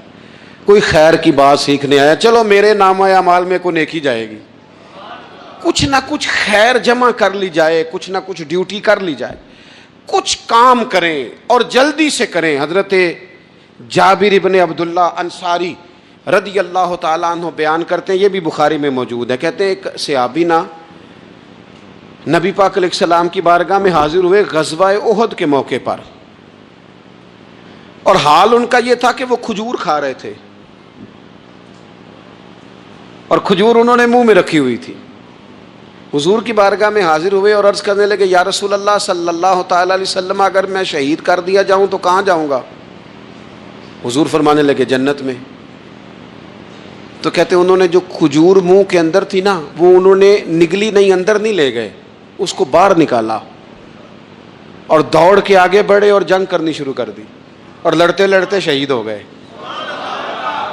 کوئی خیر کی بات سیکھنے آیا. چلو میرے نامہ اعمال میں کوئی نیکی جائے گی، کچھ نہ کچھ خیر جمع کر لی جائے، کچھ نہ کچھ ڈیوٹی کر لی جائے، کچھ کام کریں اور جلدی سے کریں. حضرت جابر ابن عبداللہ انصاری رضی اللہ تعالیٰ عنہ بیان کرتے ہیں، یہ بھی بخاری میں موجود ہے. کہتے ہیں ایک صحابی نبی پاک علیہ السلام کی بارگاہ میں حاضر ہوئے غزوہ احد کے موقع پر، اور حال ان کا یہ تھا کہ وہ کھجور کھا رہے تھے اور کھجور انہوں نے منہ میں رکھی ہوئی تھی. حضور کی بارگاہ میں حاضر ہوئے اور عرض کرنے لگے یا رسول اللہ صلی اللہ تعالیٰ علیہ وسلم اگر میں شہید کر دیا جاؤں تو کہاں جاؤں گا؟ حضور فرمانے لگے جنت میں۔ تو کہتے انہوں نے جو کھجور منہ کے اندر تھی نا وہ انہوں نے نگلی نہیں، اندر نہیں لے گئے، اس کو باہر نکالا اور دوڑ کے آگے بڑھے اور جنگ کرنی شروع کر دی اور لڑتے لڑتے شہید ہو گئے۔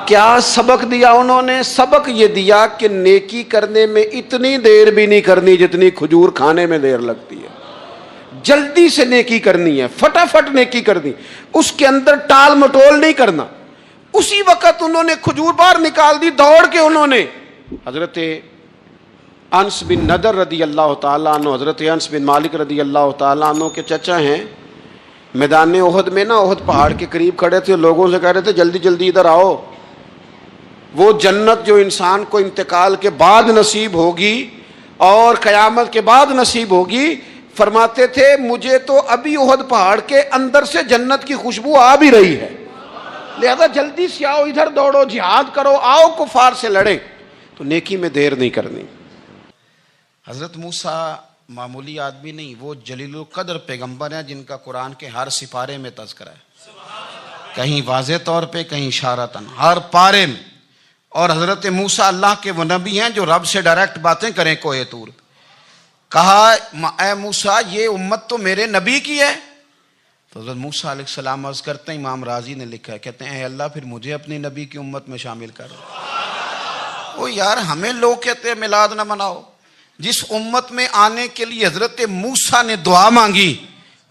کیا سبق دیا انہوں نے؟ سبق یہ دیا کہ نیکی کرنے میں اتنی دیر بھی نہیں کرنی جتنی کھجور کھانے میں دیر لگتی ہے۔ جلدی سے نیکی کرنی ہے، فٹافٹ نیکی کرنی، اس کے اندر ٹال مٹول نہیں کرنا۔ اسی وقت انہوں نے کھجور باہر نکال دی، دوڑ کے انہوں نے حضرت انس بن نضر رضی اللہ تعالیٰ عنہ، حضرت انس بن مالک رضی اللہ تعالیٰ عنہ کے چچا ہیں، میدان احد میں نا، احد پہاڑ کے قریب کھڑے تھے، لوگوں سے کہہ رہے تھے جلدی جلدی ادھر آؤ، وہ جنت جو انسان کو انتقال کے بعد نصیب ہوگی اور قیامت کے بعد نصیب ہوگی، فرماتے تھے مجھے تو ابھی احد پہاڑ کے اندر سے جنت کی خوشبو آ بھی رہی ہے، لہذا جلدی سے آؤ، ادھر دوڑو، جہاد کرو، آؤ کفار سے لڑیں۔ تو نیکی میں دیر نہیں کرنی۔ حضرت موسیٰ معمولی آدمی نہیں، وہ جلیل القدر پیغمبر ہیں جن کا قرآن کے ہر سپارے میں تذکرہ ہے، کہیں واضح طور پہ، کہیں اشارتاً، ہر پارے میں۔ اور حضرت موسیٰ اللہ کے وہ نبی ہیں جو رب سے ڈائریکٹ باتیں کریں کوہ طور۔ کہا اے موسیٰ یہ امت تو میرے نبی کی ہے، تو حضرت موسیٰ علیہ السلام عرض کرتے ہیں، امام رازی نے لکھا ہے، کہتے ہیں اے اللہ پھر مجھے اپنی نبی کی امت میں شامل کر۔ وہ یار ہمیں لوگ کہتے ہیں میلاد نہ مناؤ، جس امت میں آنے کے لیے حضرت موسیٰ نے دعا مانگی،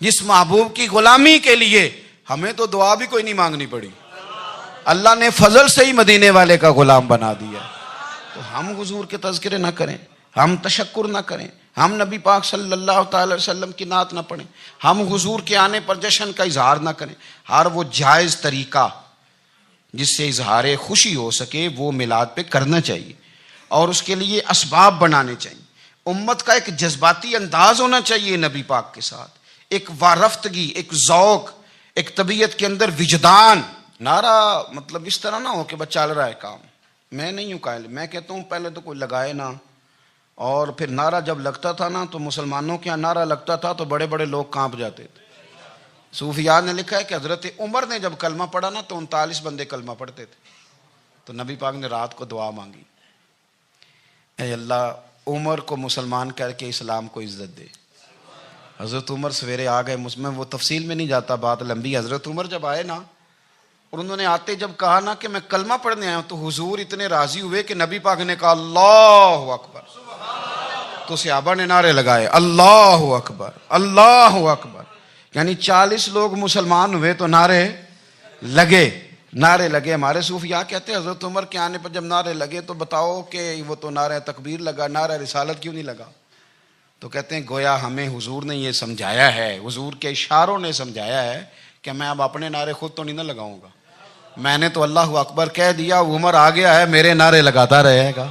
جس محبوب کی غلامی کے لیے، ہمیں تو دعا بھی کوئی نہیں مانگنی پڑی، اللہ نے فضل سے ہی مدینے والے کا غلام بنا دیا۔ تو ہم حضور کے تذکرے نہ کریں، ہم تشکر نہ کریں، ہم نبی پاک صلی اللہ تعالی وسلم کی نعت نہ پڑھیں، ہم حضور کے آنے پر جشن کا اظہار نہ کریں۔ ہر وہ جائز طریقہ جس سے اظہار خوشی ہو سکے وہ میلاد پہ کرنا چاہیے، اور اس کے لیے اسباب بنانے چاہیے۔ امت کا ایک جذباتی انداز ہونا چاہیے نبی پاک کے ساتھ، ایک وارفتگی، ایک ذوق، ایک طبیعت کے اندر وجدان۔ نعرہ مطلب اس طرح نہ ہو کہ بس چل رہا ہے کام، میں نہیں ہوں قائل، میں کہتا ہوں پہلے تو کوئی لگائے نہ، اور پھر نعرہ جب لگتا تھا نا تو مسلمانوں کے یہاں نعرہ لگتا تھا تو بڑے بڑے لوگ کانپ جاتے تھے۔ صوفیات نے لکھا ہے کہ حضرت عمر نے جب کلمہ پڑھا نا تو 39 بندے کلمہ پڑھتے تھے، تو نبی پاک نے رات کو دعا مانگی، اے اللہ عمر کو مسلمان کر کے اسلام کو عزت دے۔ حضرت عمر سویرے آ گئے، میں وہ تفصیل میں نہیں جاتا، بات لمبی۔ حضرت عمر جب آئے نا اور انہوں نے آتے جب کہا نا کہ میں کلمہ پڑھنے آیا ہوں، تو حضور اتنے راضی ہوئے کہ نبی پاک نے کہا اللہ اکبر، تو صحابہ نے نعرے لگائے اللہ اکبر اللہ اکبر، یعنی 40 لوگ مسلمان ہوئے تو نعرے لگے۔ ہمارے صوفیاء کہتے ہیں حضرت عمر کے آنے پر جب نعرے لگے تو بتاؤ کہ وہ تو نعرہ تکبیر لگا، نعرہ رسالت کیوں نہیں لگا؟ تو کہتے ہیں گویا ہمیں حضور نے یہ سمجھایا ہے، حضور کے اشاروں نے سمجھایا ہے کہ میں اب اپنے نعرے خود تو نہیں نہ لگاؤں گا، میں نے تو اللہ اکبر کہہ دیا، عمر آ گیا ہے میرے نعرے لگاتا رہے گا،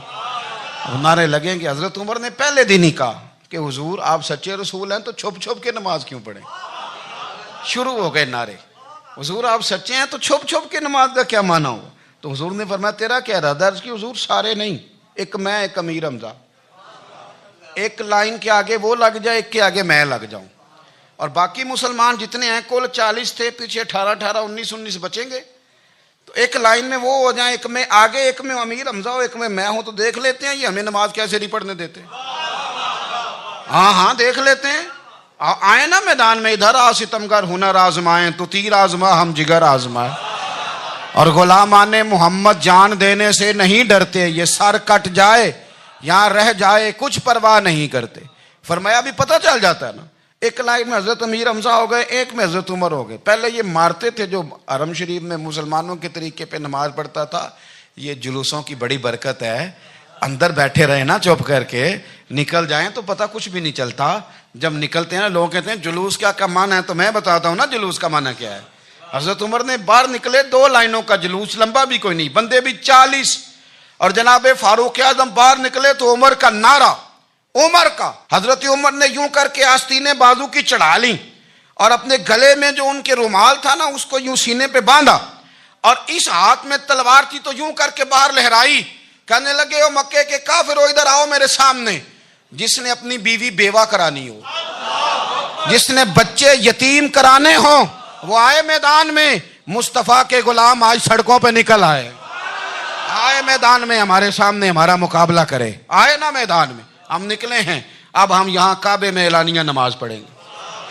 نعرے لگیں گے۔ حضرت عمر نے پہلے دن ہی کہا کہ حضور آپ سچے رسول ہیں تو چھپ چھپ کے نماز کیوں پڑھیں؟ شروع ہو گئے نعرے، حضور آپ سچے ہیں تو چھپ چھپ کے نماز کا کیا معنی ہو؟ تو حضور نے فرمایا تیرا کیا ارادہ ہے؟ کہ حضور سارے نہیں، ایک میں، ایک امیر حمزہ، ایک لائن کے آگے وہ لگ جائے، ایک کے آگے میں لگ جاؤں، اور باقی مسلمان جتنے ہیں کل 40 تھے، پیچھے 18 19 بچیں گے، تو ایک لائن میں وہ ہو جائیں، ایک میں آگے، ایک میں امیر حمزہ ہو، ایک میں ہوں، تو دیکھ لیتے ہیں یہ ہمیں نماز کیسے نہیں پڑھنے دیتے۔ ہاں دیکھ لیتے ہیں، آئے نا میدان میں، ادھر آ ستمگر ہنر آزمائیں تو تیر آزما ہم جگر آزمائیں، اور غلامان محمد جان دینے سے نہیں ڈرتے، یہ سر کٹ جائے یہاں رہ جائے کچھ پرواہ نہیں کرتے۔ فرمایا بھی پتہ چل جاتا ہے نا، ایک لائن میں حضرت امیر حمزہ ہو گئے، ایک میں حضرت عمر ہو گئے۔ پہلے یہ مارتے تھے جو حرم شریف میں مسلمانوں کے طریقے پہ نماز پڑھتا تھا، یہ جلوسوں کی بڑی برکت ہے، اندر بیٹھے رہے نا چپ کر کے، نکل جائیں تو پتہ کچھ بھی نہیں چلتا۔ جب نکلتے ہیں نا لوگ کہتے ہیں جلوس کیا معنی ہے، تو میں بتاتا ہوں نا جلوس کا معنی کیا ہے۔ حضرت عمر نے باہر نکلے، 2 لائنوں کا جلوس، لمبا بھی کوئی نہیں، بندے بھی 40، اور جناب فاروق اعظم باہر نکلے تو عمر کا نعرہ، عمر کا، حضرت عمر نے یوں کر کے آستینیں بازو کی چڑھا لیں، اور اپنے گلے میں جو ان کے رومال تھا نا اس کو یوں سینے پہ باندھا، اور اس ہاتھ میں تلوار تھی تو یوں کر کے باہر لہرائی، کہنے لگے او مکے کے کافرو ادھر آؤ میرے سامنے۔ جس نے اپنی بیوی بیوہ کرانی ہو, جس نے بچے یتیم کرانے ہوں, وہ آئے میدان میں. مصطفیٰ کے غلام آج سڑکوں پہ نکل آئے میدان میں, ہمارے سامنے ہمارا مقابلہ کرے. آئے نا میدان میں, ہم نکلے ہیں. اب ہم یہاں کعبے میں اعلانیہ نماز پڑھیں گے,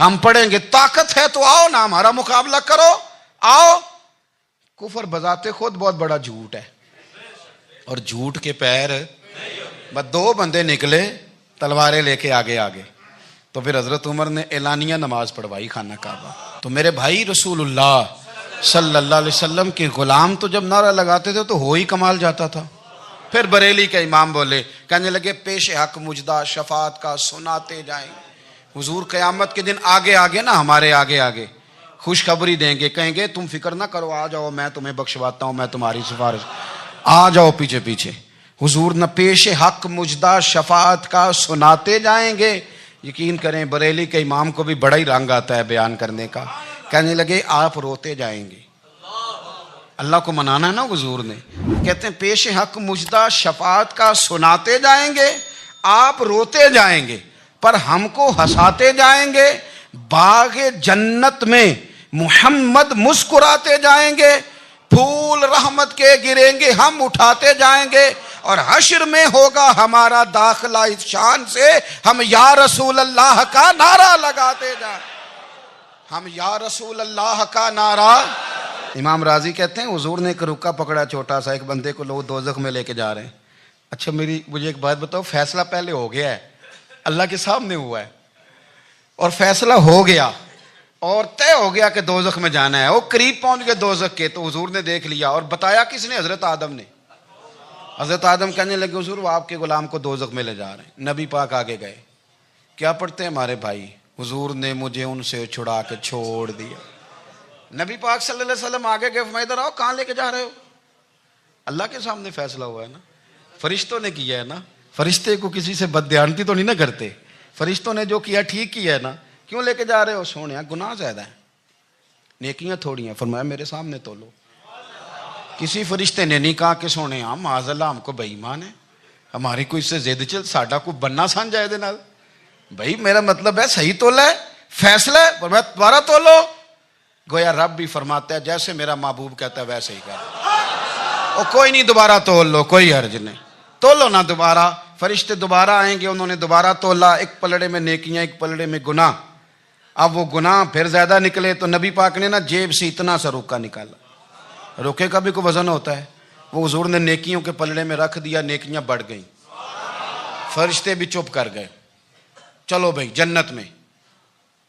ہم پڑھیں گے. طاقت ہے تو آؤ نا, ہمارا مقابلہ کرو, آؤ. کفر بذات خود بہت بڑا جھوٹ ہے, اور جھوٹ کے پیر بس 2 بندے نکلے تلواریں لے کے آگے. تو پھر حضرت عمر نے اعلانیہ نماز پڑھوائی خانہ کعبہ. تو میرے بھائی, رسول اللہ صلی اللہ علیہ وسلم کے غلام تو جب نعرہ لگاتے تھے تو ہو ہی کمال جاتا تھا. پھر بریلی کے امام بولے, کہنے لگے پیش حق مجدہ شفاعت کا سناتے جائیں. حضور قیامت کے دن آگے نا, ہمارے آگے خوشخبری دیں گے, کہیں گے تم فکر نہ کرو, آ جاؤ میں تمہیں بخشواتا ہوں, میں تمہاری سفارش, آ جاؤ پیچھے. حضور نہ پیش حق مجدہ شفاعت کا سناتے جائیں گے. یقین کریں بریلی کے امام کو بھی بڑا ہی رنگ آتا ہے بیان کرنے کا. کہنے لگے آپ روتے جائیں گے. اللہ کو منانا ہے نا حضور نے. کہتے ہیں پیش حق مجدہ شفاعت کا سناتے جائیں گے, آپ روتے جائیں گے, پر ہم کو ہنساتے جائیں گے. باغ جنت میں محمد مسکراتے جائیں گے, پھول رحمت کے گریں گے, ہم اٹھاتے جائیں گے. اور حشر میں ہوگا ہمارا داخلہ اس شان سے, ہم یا رسول اللہ کا نعرہ لگاتے جائیں. ہم یا رسول اللہ کا نعرہ. امام راضی کہتے ہیں حضور نے ایک رکا پکڑا چھوٹا سا, ایک بندے کو لوگ دوزخ میں لے کے جا رہے ہیں. اچھا مجھے ایک بات بتاؤ, فیصلہ پہلے ہو گیا ہے, اللہ کے سامنے ہوا ہے, اور فیصلہ ہو گیا اور طے ہو گیا کہ دوزخ میں جانا ہے. وہ قریب پہنچ گئے دوزخ کے, تو حضور نے دیکھ لیا. اور بتایا کس نے؟ حضرت آدم نے. حضرت آدم کہنے لگے حضور وہ آپ کے غلام کو دوزخ میں لے جا رہے ہیں. نبی پاک آگے گئے. کیا پڑھتے ہیں ہمارے بھائی؟ حضور نے مجھے ان سے چھڑا کے چھوڑ دیا. نبی پاک صلی اللہ علیہ وسلم آگے گئے, فرمایا ادھر آؤ, کہاں لے کے جا رہے ہو؟ اللہ کے سامنے فیصلہ ہوا ہے نا, فرشتوں نے کیا ہے نا. فرشتے کو کسی سے بددیانتی تو نہیں نہ کرتے, فرشتوں نے جو کیا ٹھیک کیا ہے نا. کیوں لے کے جا رہے ہو؟ سونے گناہ زیادہ ہیں, نیکیاں تھوڑی ہیں. فرمایا میرے سامنے تولو. کسی فرشتے نے نہیں کہا کہ سونے معاذ اللہ ہم کو بے ایمان ہے, ہماری کوئی اس سے زد چل, ساڈا کو بننا سان جائے دے نال. بھائی میرا مطلب ہے صحیح تولا ہے, فیصلہ ہے, فرمایا دوبارہ تولو. گویا رب بھی فرماتا ہے جیسے میرا محبوب کہتا ہے ویسے ہی کر. اور کوئی نہیں, دوبارہ تول لو, کوئی حرج نہیں, تولو نا دوبارہ. فرشتے دوبارہ آئیں گے, انہوں نے دوبارہ تولا. ایک پلڑے میں نیکیاں, ایک پلڑے میں گناہ. اب وہ گناہ پھر زیادہ نکلے تو نبی پاک نے نا جیب سے اتنا سا روکا نکالا. روکے کا بھی کوئی وزن ہوتا ہے. وہ حضور نے نیکیوں کے پلڑے میں رکھ دیا, نیکیاں بڑھ گئیں. فرشتے بھی چپ کر گئے. چلو بھائی جنت میں.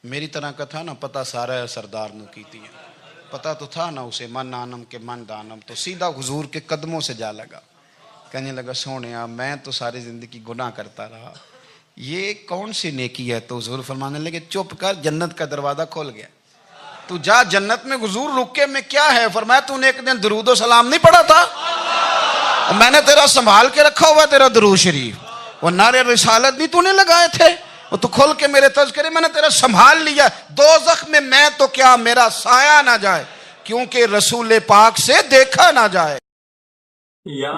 میری طرح کا تھا نا, پتہ سارا ہے سردار نو کیتی ہے, پتہ تو تھا نا اسے من آنم کے من دانم. تو سیدھا حضور کے قدموں سے جا لگا. کہنے لگا سونیا میں تو ساری زندگی گناہ کرتا رہا, یہ کون سی نیکی ہے؟ تو حضور فرمانے لگے چپ کر, جنت کا دروازہ کھول گیا, تو جا جنت میں. حضور رکے میں کیا ہے؟ فرمایا تو نے ایک دن درود و سلام نہیں پڑھا تھا, میں نے تیرا سنبھال کے رکھا ہوا تیرا درود شریف. وہ نعرے رسالت بھی تو نے لگائے تھے, وہ تو کھول کے میرے تذکرے میں نے تیرا سنبھال لیا. دوزخ میں تو کیا میرا سایہ نہ جائے, کیونکہ رسول پاک سے دیکھا نہ جائے. یا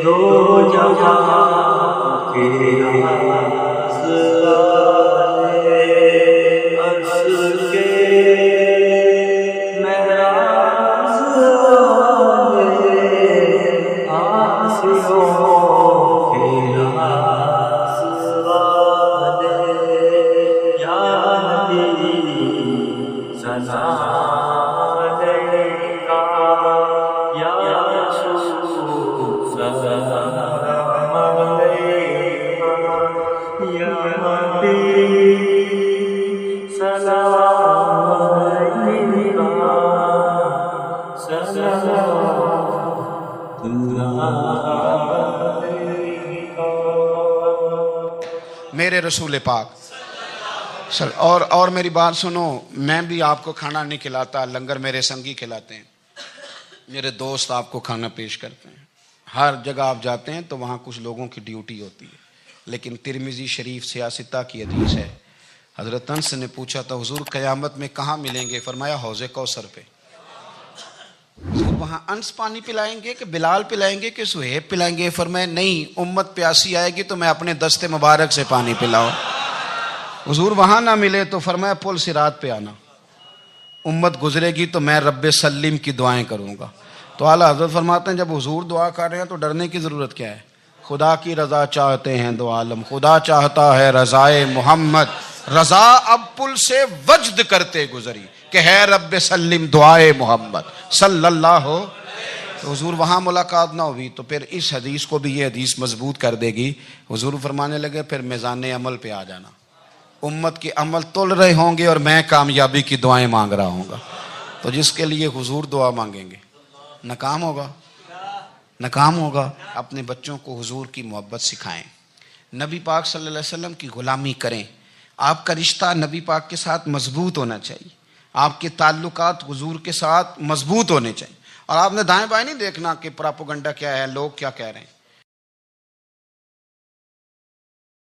دو جہاں میرے رسول پاک اور میری بات سنو، میں بھی آپ کو کھانا نہیں کھلاتا، لنگر میرے سنگی کھلاتے ہیں، میرے دوست آپ کو کھانا پیش کرتے ہیں. ہر جگہ آپ جاتے ہیں تو وہاں کچھ لوگوں کی ڈیوٹی ہوتی ہے. لیکن ترمذی شریف 66 کی حدیث ہے، حضرت انس نے پوچھا تھا حضور قیامت میں کہاں ملیں گے؟ فرمایا حوض کوثر پہ. حضور وہاں انس پانی پلائیں گے کہ بلال پلائیں گے کہ سہیب پلائیں گے؟ فرمایا نہیں، امت پیاسی آئے گی تو میں اپنے دست مبارک سے پانی پلاؤں. حضور وہاں نہ ملے تو فرمایا پل صراط پہ آنا، امت گزرے گی تو میں رب سلم کی دعائیں کروں گا. تو اعلیٰ حضرت فرماتے ہیں جب حضور دعا کر رہے ہیں تو ڈرنے کی ضرورت کیا ہے؟ خدا کی رضا چاہتے ہیں دو عالم، خدا چاہتا ہے رضائے محمد، رضا اب پل سے وجد کرتے گزری کہ ہے رب سلم دعائے محمد صلی اللہ ہو. تو حضور وہاں ملاقات نہ ہوئی تو پھر اس حدیث کو بھی یہ حدیث مضبوط کر دے گی. حضور فرمانے لگے پھر میزان عمل پہ آ جانا، امت کے عمل تول رہے ہوں گے اور میں کامیابی کی دعائیں مانگ رہا ہوں گا. تو جس کے لیے حضور دعا مانگیں گے ناکام ہوگا، ناکام ہوگا. اپنے بچوں کو حضور کی محبت سکھائیں، نبی پاک صلی اللہ علیہ وسلم کی غلامی کریں. آپ کا رشتہ نبی پاک کے ساتھ مضبوط ہونا چاہیے، آپ کے تعلقات حضور کے ساتھ مضبوط ہونے چاہیے. اور آپ نے دائیں بائیں نہیں دیکھنا کہ پراپوگنڈا کیا ہے، لوگ کیا کہہ رہے ہیں.